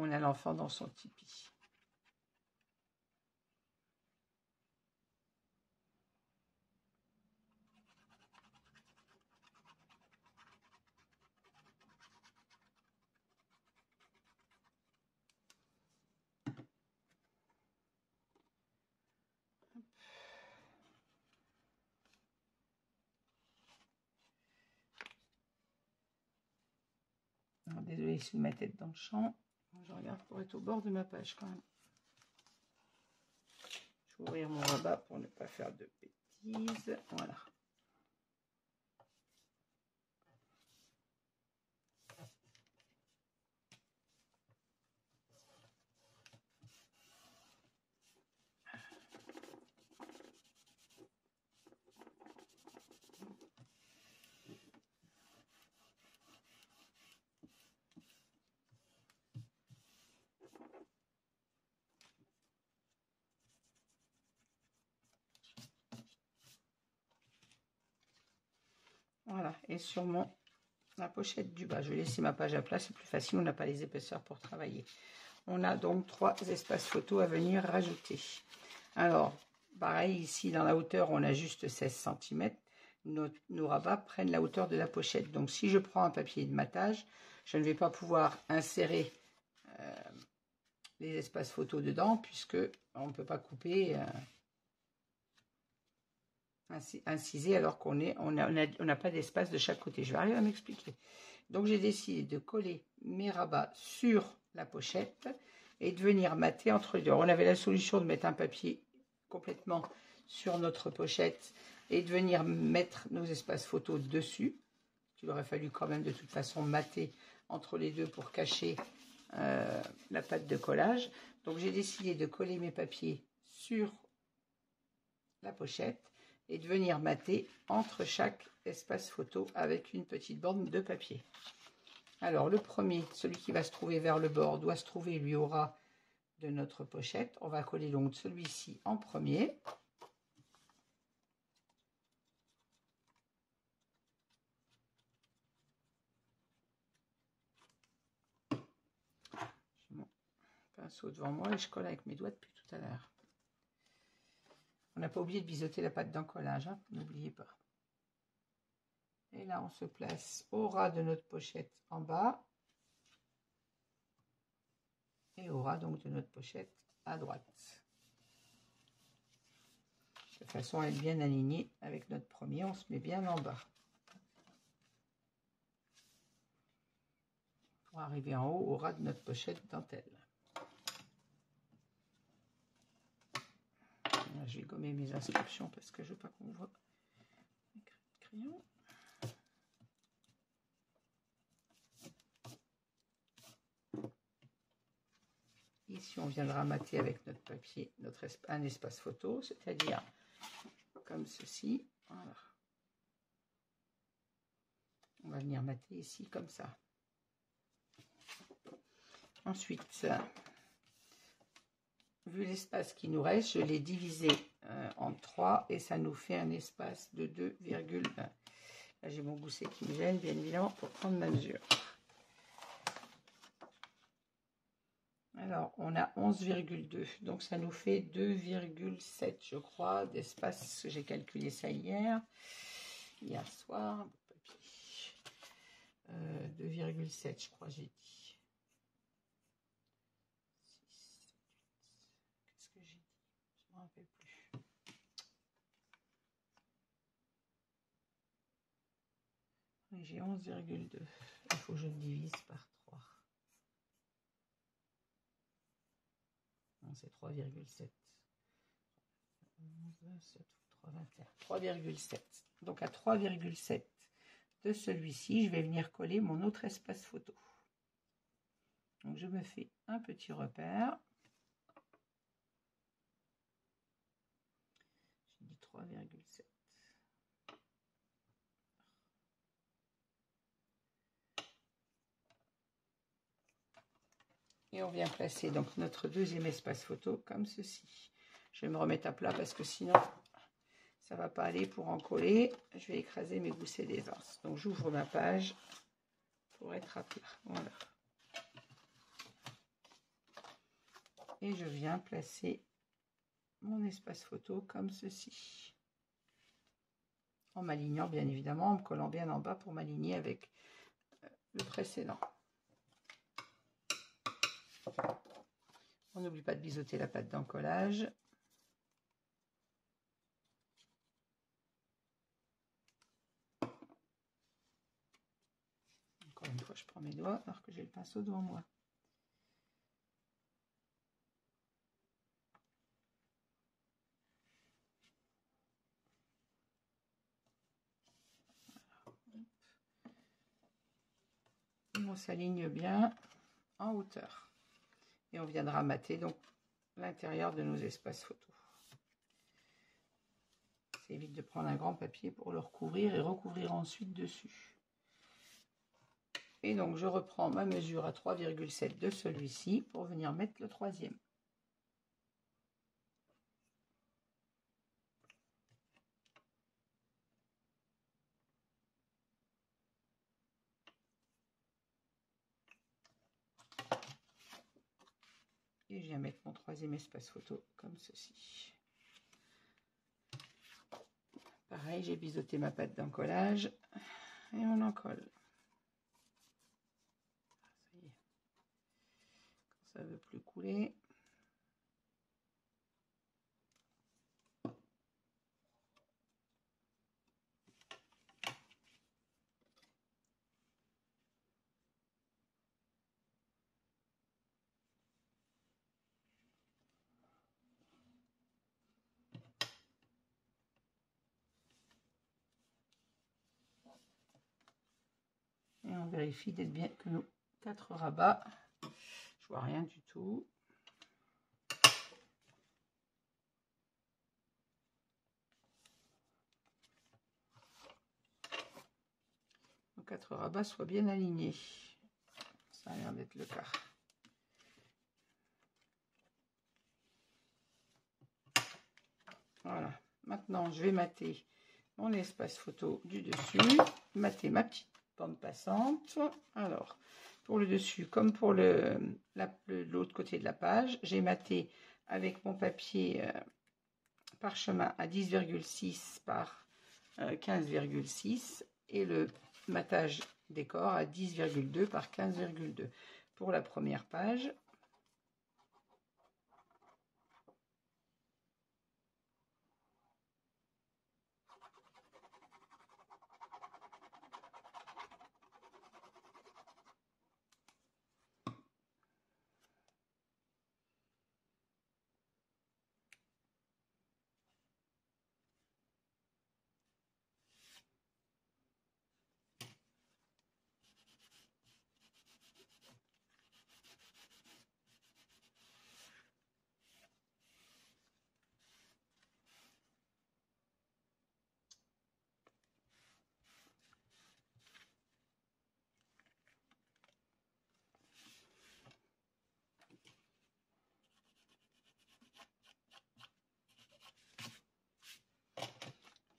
on a l'enfant dans son tipi. Désolée si ma tête dans le champ. Je regarde pour être au bord de ma page quand même. Je vais ouvrir mon rabat pour ne pas faire de bêtises. Voilà. Voilà, et sur la pochette du bas, je vais laisser ma page à plat, c'est plus facile, on n'a pas les épaisseurs pour travailler. On a donc 3 espaces photos à venir rajouter. Alors, pareil, ici dans la hauteur, on a juste 16 cm. Nos rabats prennent la hauteur de la pochette. Donc, si je prends un papier de matage, je ne vais pas pouvoir insérer les espaces photos dedans, puisque on ne peut pas couper... inciser alors qu'on n'a pas d'espace de chaque côté. Je vais arriver à m'expliquer. Donc j'ai décidé de coller mes rabats sur la pochette et de venir mater entre les deux. On avait la solution de mettre un papier complètement sur notre pochette et de venir mettre nos espaces photos dessus. Il aurait fallu quand même de toute façon mater entre les deux pour cacher la pâte de collage. Donc j'ai décidé de coller mes papiers sur la pochette et de venir mater entre chaque espace photo avec une petite bande de papier. Alors le premier, celui qui va se trouver vers le bord, doit se trouver lui au ras de notre pochette. On va coller donc celui-ci en premier. J'ai mon pinceau devant moi et je colle avec mes doigts depuis tout à l'heure. On n'a pas oublié de biseauter la pâte d'encollage, hein, n'oubliez pas. Et là, on se place au ras de notre pochette en bas. Et au ras donc de notre pochette à droite. De façon à être bien aligné avec notre premier, on se met bien en bas. Pour arriver en haut au ras de notre pochette dentelle. Là, je vais gommer mes inscriptions parce que je veux pas qu'on voit mes crayons. Ici, on viendra mater avec notre papier un espace photo, c'est-à-dire comme ceci. Voilà. On va venir mater ici comme ça. Ensuite, vu l'espace qui nous reste, je l'ai divisé en 3 et ça nous fait un espace de 2,1. Là, j'ai mon gousset qui me gêne, bien évidemment, pour prendre ma mesure. Alors, on a 11,2, donc ça nous fait 2,7, je crois, d'espace. J'ai calculé ça hier soir. 2,7, je crois, j'ai dit. Qu'est-ce que j'ai dit? Je ne me rappelle plus. J'ai 11,2. Il faut que je le divise par 3. Non, c'est 3,7. 27, 3,7. Donc à 3,7 de celui-ci, je vais venir coller mon autre espace photo. Donc je me fais un petit repère. J'ai dit 3,7. Et on vient placer donc notre deuxième espace photo comme ceci. Je vais me remettre à plat parce que sinon ça va pas aller pour en coller. Je vais écraser mes goussets d'aisance. Donc j'ouvre ma page pour être à plat. Voilà. Et je viens placer mon espace photo comme ceci. En m'alignant bien évidemment, en me collant bien en bas pour m'aligner avec le précédent. On n'oublie pas de biseauter la pâte d'encollage. Encore une fois, je prends mes doigts alors que j'ai le pinceau devant moi. Et on s'aligne bien en hauteur. Et on viendra mater donc l'intérieur de nos espaces photos. Ça évite de prendre un grand papier pour le recouvrir et recouvrir ensuite dessus. Et donc je reprends ma mesure à 3,7 de celui-ci pour venir mettre le troisième. Et je viens mettre mon troisième espace photo comme ceci. Pareil, j'ai biseauté ma pâte d'encollage et on en colle. Ça y est. Quand ça ne veut plus couler. on vérifie d'être bien que nos 4 rabats. Je vois rien du tout. Nos 4 rabats soient bien alignés. Ça a l'air d'être le cas. Voilà. Maintenant, je vais mater mon espace photo du dessus. Mater ma petite bande passante. Alors, pour le dessus, comme pour l'autre côté de la page, j'ai maté avec mon papier parchemin à 10,6 par 15,6 et le matage décor à 10,2 par 15,2 pour la première page.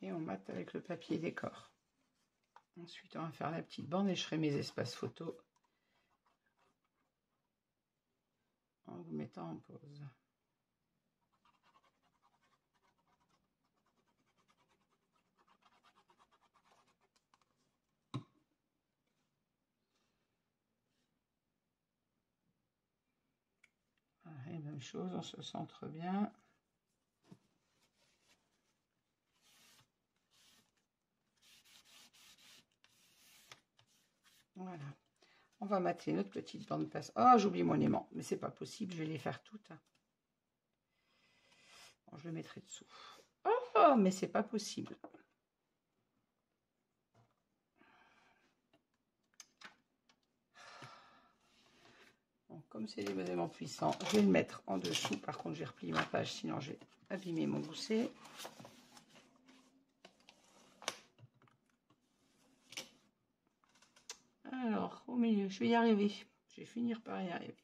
Et on mate avec le papier décor. Ensuite, on va faire la petite bande et je ferai mes espaces photos en vous mettant en pause. Voilà, et même chose, on se centre bien. Voilà. On va mater notre petite bande passe. Oh, j'oublie mon aimant, mais c'est pas possible, je vais les faire toutes. Bon, je le mettrai dessous. Oh, mais c'est pas possible. Bon, comme c'est des aimants puissants, je vais le mettre en dessous. Par contre, j'ai replié ma page, sinon je vais abîmer mon gousset. Alors, au milieu, je vais y arriver. Je vais finir par y arriver.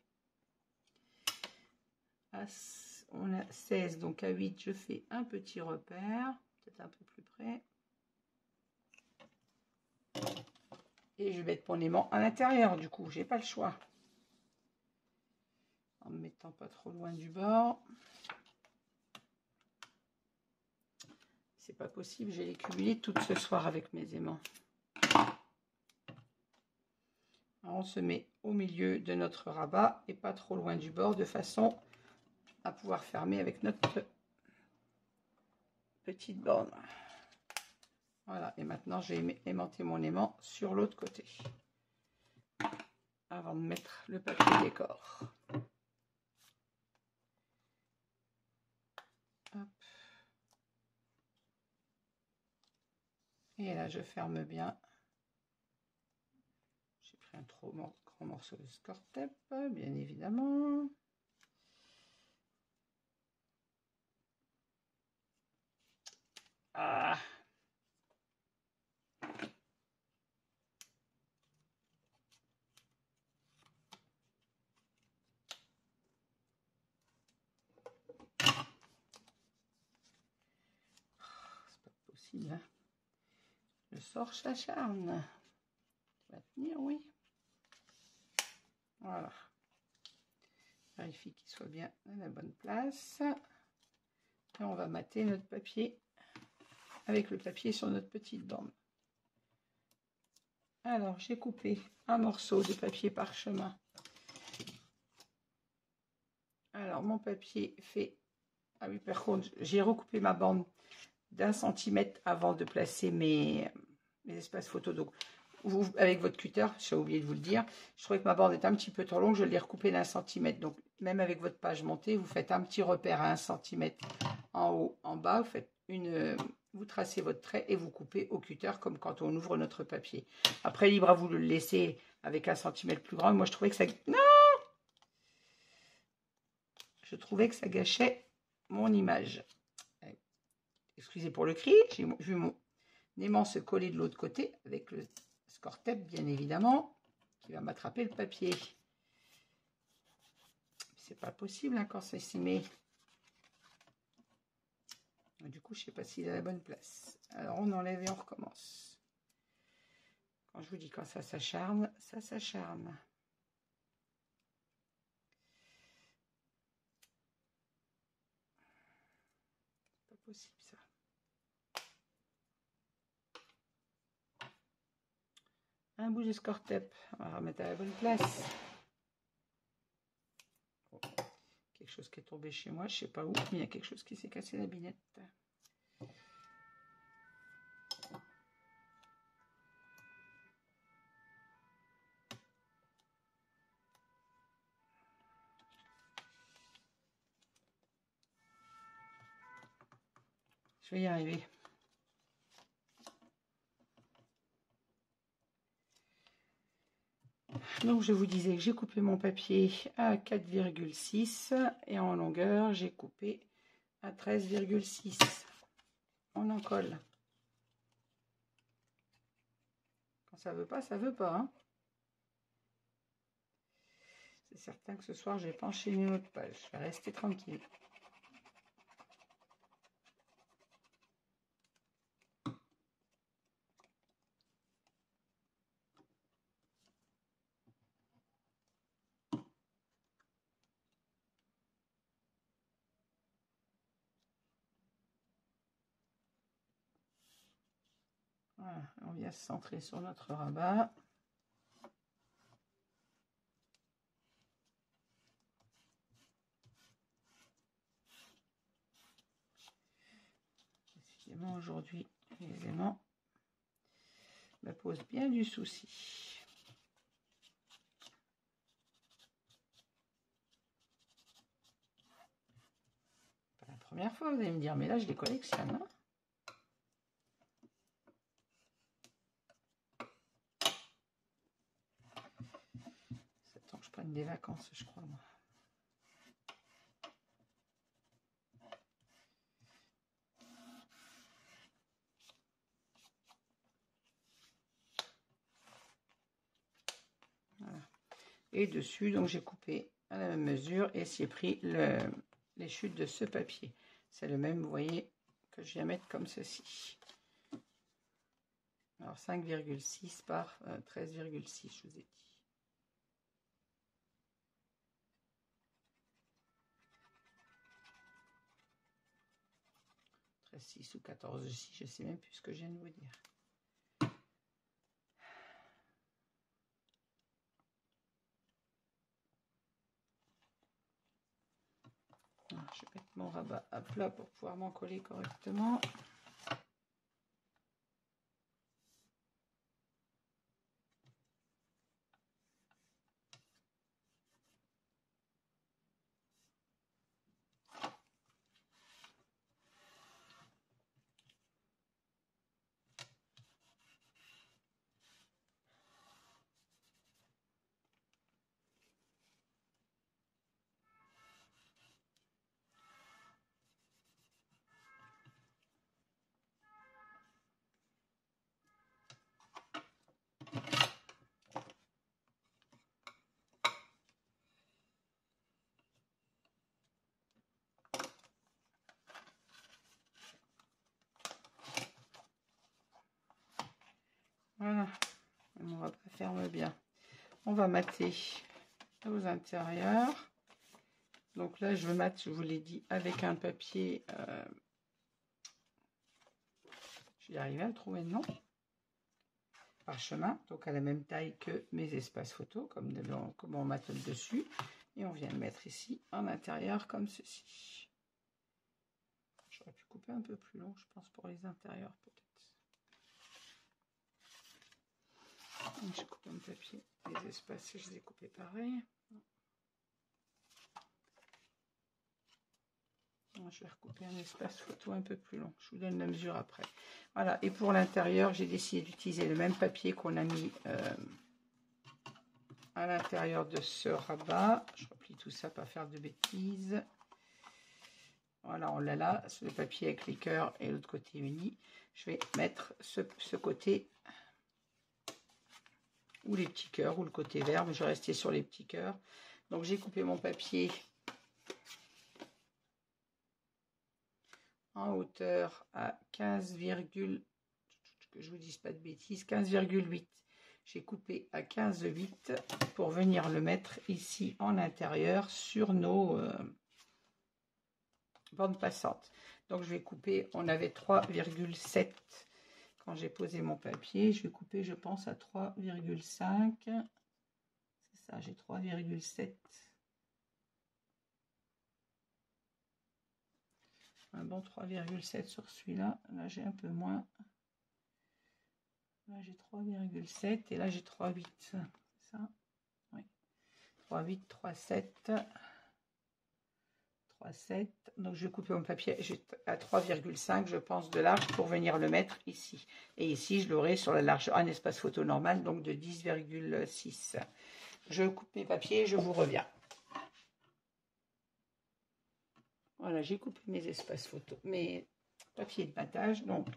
On a 16, donc à 8, je fais un petit repère, peut-être un peu plus près. Et je vais mettre mon aimant à l'intérieur, du coup, j'ai pas le choix. En me mettant pas trop loin du bord. C'est pas possible, je vais les cumuler toutes ce soir avec mes aimants. Alors, on se met au milieu de notre rabat et pas trop loin du bord, de façon à pouvoir fermer avec notre petite borne. Voilà, et maintenant je vais aimanter mon aimant sur l'autre côté avant de mettre le papier décor. Hop. Et là je ferme bien. J'ai pris un trop grand morceau de score tape, bien évidemment. Ah! C'est pas possible. Hein. Le sort s'acharne. Ça va tenir, oui. Voilà. Vérifie qu'il soit bien à la bonne place. Et on va mater notre papier avec le papier sur notre petite bande. Alors, j'ai coupé un morceau de papier parchemin. Alors, mon papier fait... Ah oui, par contre, j'ai recoupé ma bande d'1 centimètre avant de placer mes espaces photos. Donc, vous, avec votre cutter, j'ai oublié de vous le dire, je trouvais que ma bande est un petit peu trop longue, je l'ai recoupée d'1 centimètre. Donc, même avec votre page montée, vous faites un petit repère à 1 centimètre en haut, en bas, vous faites vous tracez votre trait et vous coupez au cutter comme quand on ouvre notre papier. Après, libre à vous de le laisser avec 1 centimètre plus grand. Moi, je trouvais que ça... Non! Je trouvais que ça gâchait mon image. Excusez pour le cri, j'ai vu mon aimant se coller de l'autre côté avec le score tape, bien évidemment, qui va m'attraper le papier. C'est pas possible hein, quand c'est simé. Du coup, je sais pas s'il est à la bonne place. Alors, on enlève et on recommence. Quand je vous dis quand ça s'acharne, ça s'acharne. C'est pas possible ça. Un bout de score tape. On va remettre à la bonne place. Oh. Quelque chose qui est tombé chez moi, je sais pas où, mais il y a quelque chose qui s'est cassé la binette. Je vais y arriver. Donc je vous disais que j'ai coupé mon papier à 4,6 et en longueur j'ai coupé à 13,6. On en colle. Quand ça veut pas, ça veut pas. Hein. C'est certain que ce soir je vais pas enchaîner une autre page. Je vais rester tranquille. Voilà, on vient se centrer sur notre rabat. Décidément, aujourd'hui, les aimants me posent bien du souci. Pas la première fois, vous allez me dire, mais là, je les collectionne. Hein. C'est temps que je prenne des vacances, je crois, moi. Voilà. Et dessus, donc j'ai coupé à la même mesure et j'ai pris les chutes de ce papier. C'est le même, vous voyez, que je viens mettre comme ceci. Alors 5,6 par 13,6, je vous ai dit. 13,6 ou 14,6, je ne sais même plus ce que je viens de vous dire. Alors, je vais mettre mon rabat à plat pour pouvoir m'en coller correctement. Voilà, mon rabat ferme bien. On va mater aux intérieurs. Donc là, je mate, je vous l'ai dit, avec un papier. Je vais arriver à le trouver, non? Parchemin, donc à la même taille que mes espaces photos, comme on mate le dessus. Et on vient le mettre ici, en intérieur, comme ceci. J'aurais pu couper un peu plus long, je pense, pour les intérieurs, peut-être. J'ai coupé un papier, les espaces, je les ai coupés pareil. Je vais recouper un espace photo un peu plus long. Je vous donne la mesure après. Voilà. Et pour l'intérieur, j'ai décidé d'utiliser le même papier qu'on a mis à l'intérieur de ce rabat. Je replie tout ça, pas faire de bêtises. Voilà, on l'a là. Le papier avec les cœurs et l'autre côté uni. Je vais mettre ce côté ou les petits cœurs ou le côté vert, mais je vais rester sur les petits cœurs. Donc j'ai coupé mon papier en hauteur à 15, que je vous dise pas de bêtises, 15,8. J'ai coupé à 15,8 pour venir le mettre ici en intérieur sur nos bandes passantes. Donc je vais couper, on avait 3,7 quand j'ai posé mon papier. Je vais couper, je pense, à 3,5. C'est ça, j'ai 3,7. Un bon 3,7 sur celui-là. Là, j'ai un peu moins. Là, j'ai 3,7 et là, j'ai 3,8. C'est ça? Oui. 3,8, 3,7. 3,7. Donc, je vais couper mon papier à 3,5, je pense, de large pour venir le mettre ici. Et ici, je l'aurai sur la largeur, un espace photo normal, donc de 10,6. Je coupe mes papiers et je vous reviens. Voilà, j'ai coupé mes espaces photo, mes papiers de battage. Donc,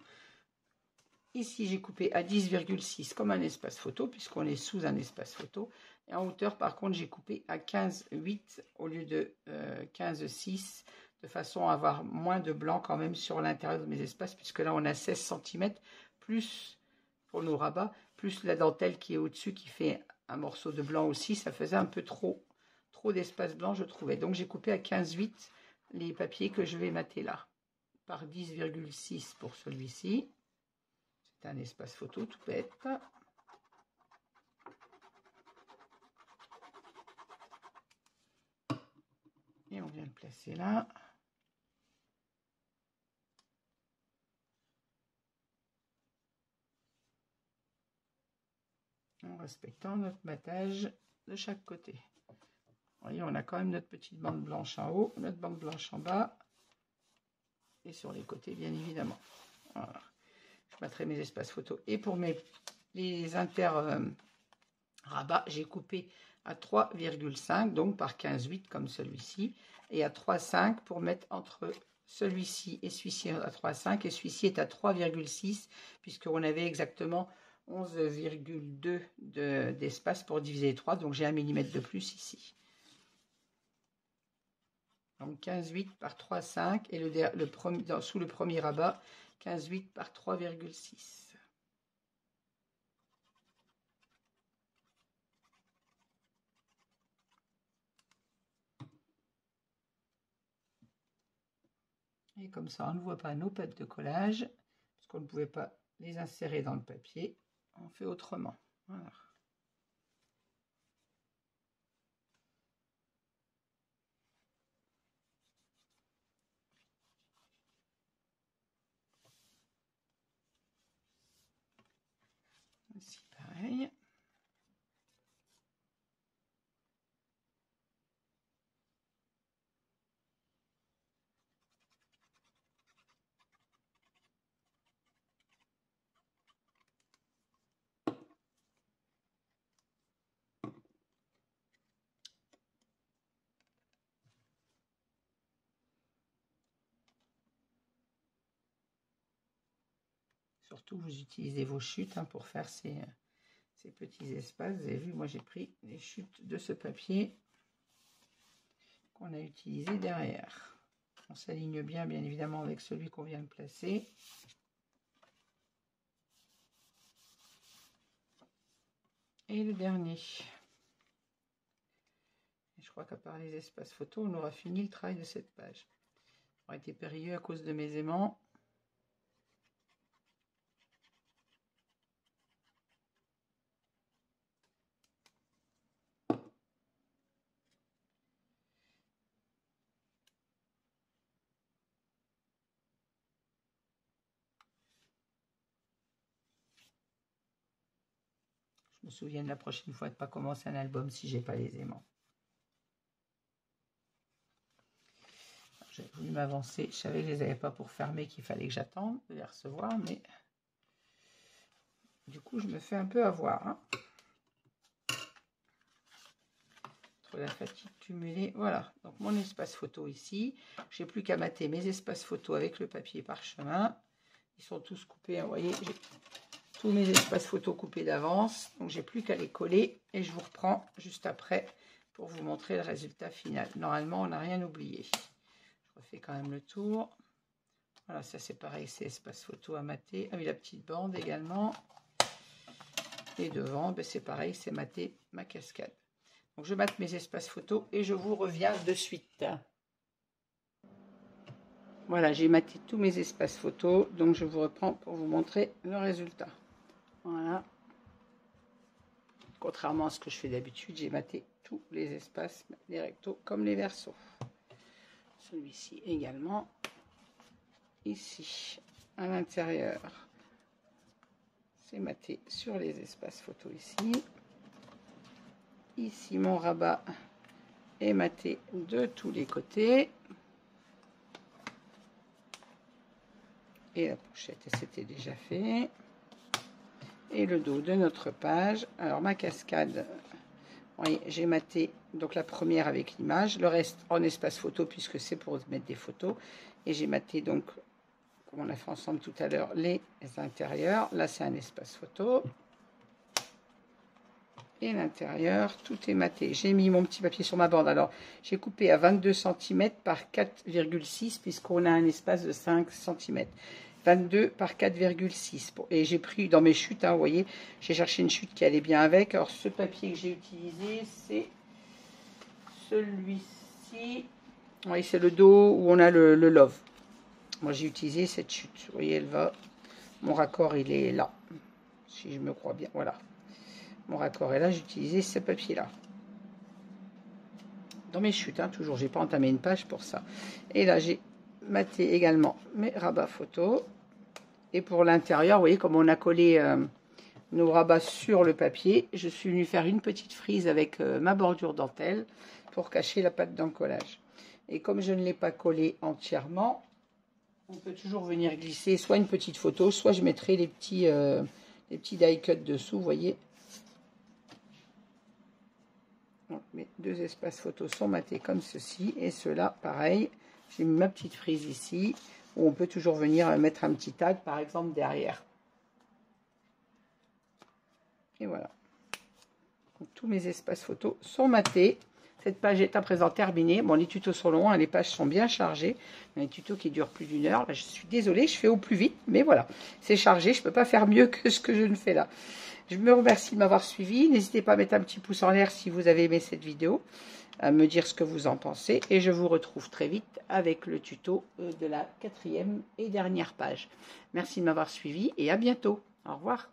ici, j'ai coupé à 10,6 comme un espace photo, puisqu'on est sous un espace photo. Et en hauteur, par contre, j'ai coupé à 15,8 au lieu de 15,6, de façon à avoir moins de blanc quand même sur l'intérieur de mes espaces, puisque là, on a 16 cm, plus, pour nos rabats, plus la dentelle qui est au-dessus, qui fait un morceau de blanc aussi. Ça faisait un peu trop d'espace blanc, je trouvais. Donc, j'ai coupé à 15,8 les papiers que je vais mater là, par 10,6 pour celui-ci. C'est un espace photo tout bête. Et on vient le placer là. En respectant notre battage de chaque côté. Vous voyez, on a quand même notre petite bande blanche en haut, notre bande blanche en bas. Et sur les côtés, bien évidemment. Voilà. Je mettrai mes espaces photos. Et pour les rabats, j'ai coupé à 3,5, donc par 15,8 comme celui-ci. Et à 3,5 pour mettre entre celui-ci et celui-ci à 3,5. Et celui-ci est à 3,6 puisqu'on avait exactement 11,2 d'espace pour diviser les 3. Donc j'ai 1 mm de plus ici. Donc 15,8 par 3,5 et sous le premier rabat, 15,8 par 3,6. Et comme ça, on ne voit pas nos pattes de collage, parce qu'on ne pouvait pas les insérer dans le papier. On fait autrement. Voilà. Ici, pareil. Surtout, vous utilisez vos chutes pour faire ces petits espaces. Vous avez vu, moi j'ai pris les chutes de ce papier qu'on a utilisé derrière. On s'aligne bien, bien évidemment, avec celui qu'on vient de placer. Et le dernier. Et je crois qu'à part les espaces photos, on aura fini le travail de cette page. Ça aurait été périlleux à cause de mes aimants. Je me souviens de la prochaine fois de ne pas commencer un album si j'ai pas les aimants. J'ai voulu m'avancer. Je savais que je les avais pas pour fermer, qu'il fallait que j'attende de les recevoir, mais du coup, je me fais un peu avoir. Hein. Entre la fatigue cumulée, voilà. Donc, mon espace photo ici. J'ai plus qu'à mater mes espaces photo avec le papier parchemin. Ils sont tous coupés, vous voyez, j'ai tous mes espaces photos coupés d'avance. Donc, j'ai plus qu'à les coller et je vous reprends juste après pour vous montrer le résultat final. Normalement, on n'a rien oublié. Je refais quand même le tour. Voilà, ça c'est pareil, c'est espace photo à mater. Ah oui, la petite bande également. Et devant, ben, c'est pareil, c'est mater ma cascade. Donc, je mate mes espaces photos et je vous reviens de suite. Voilà, j'ai maté tous mes espaces photos, donc je vous reprends pour vous montrer le résultat. Voilà. Contrairement à ce que je fais d'habitude, j'ai maté tous les espaces, les rectos comme les versos. Celui-ci également. Ici, à l'intérieur, c'est maté sur les espaces photos ici. Ici, mon rabat est maté de tous les côtés. Et la pochette, c'était déjà fait. Et le dos de notre page. Alors, ma cascade, oui, j'ai maté donc la première avec l'image. Le reste en espace photo, puisque c'est pour mettre des photos. Et j'ai maté donc, comme on a fait ensemble tout à l'heure, les intérieurs. Là, c'est un espace photo. Et l'intérieur, tout est maté. J'ai mis mon petit papier sur ma bande. Alors, j'ai coupé à 22 cm par 4,6 puisqu'on a un espace de 5 cm. 22 par 4,6. Et j'ai pris dans mes chutes, hein, vous voyez, j'ai cherché une chute qui allait bien avec. Alors, ce papier que j'ai utilisé, c'est celui-ci. Oui, c'est le dos où on a le love. Moi, j'ai utilisé cette chute. Vous voyez, elle va. Mon raccord, il est là. Si je me crois bien, voilà. Mon raccord est là, j'ai utilisé ce papier-là. Dans mes chutes, hein, toujours. J'ai pas entamé une page pour ça. Et là, j'ai maté également mes rabats photos. Et pour l'intérieur, vous voyez, comme on a collé nos rabats sur le papier, je suis venue faire une petite frise avec ma bordure dentelle pour cacher la pâte d'encollage. Et comme je ne l'ai pas collé entièrement, on peut toujours venir glisser soit une petite photo, soit je mettrai les petits die cut dessous, vous voyez. Donc, mes deux espaces photos sont matés comme ceci. Et ceux-là, pareil, j'ai mis ma petite frise ici, où on peut toujours venir mettre un petit tag, par exemple, derrière. Et voilà. Donc, tous mes espaces photos sont matés. Cette page est à présent terminée. Bon, les tutos sont longs, hein, les pages sont bien chargées. Les tutos qui durent plus d'1 heure. Là, je suis désolée, je fais au plus vite, mais voilà, c'est chargé. Je ne peux pas faire mieux que ce que je ne fais là. Je me remercie de m'avoir suivi. N'hésitez pas à mettre un petit pouce en l'air si vous avez aimé cette vidéo, à me dire ce que vous en pensez. Et je vous retrouve très vite avec le tuto de la 4e et dernière page. Merci de m'avoir suivi et à bientôt. Au revoir.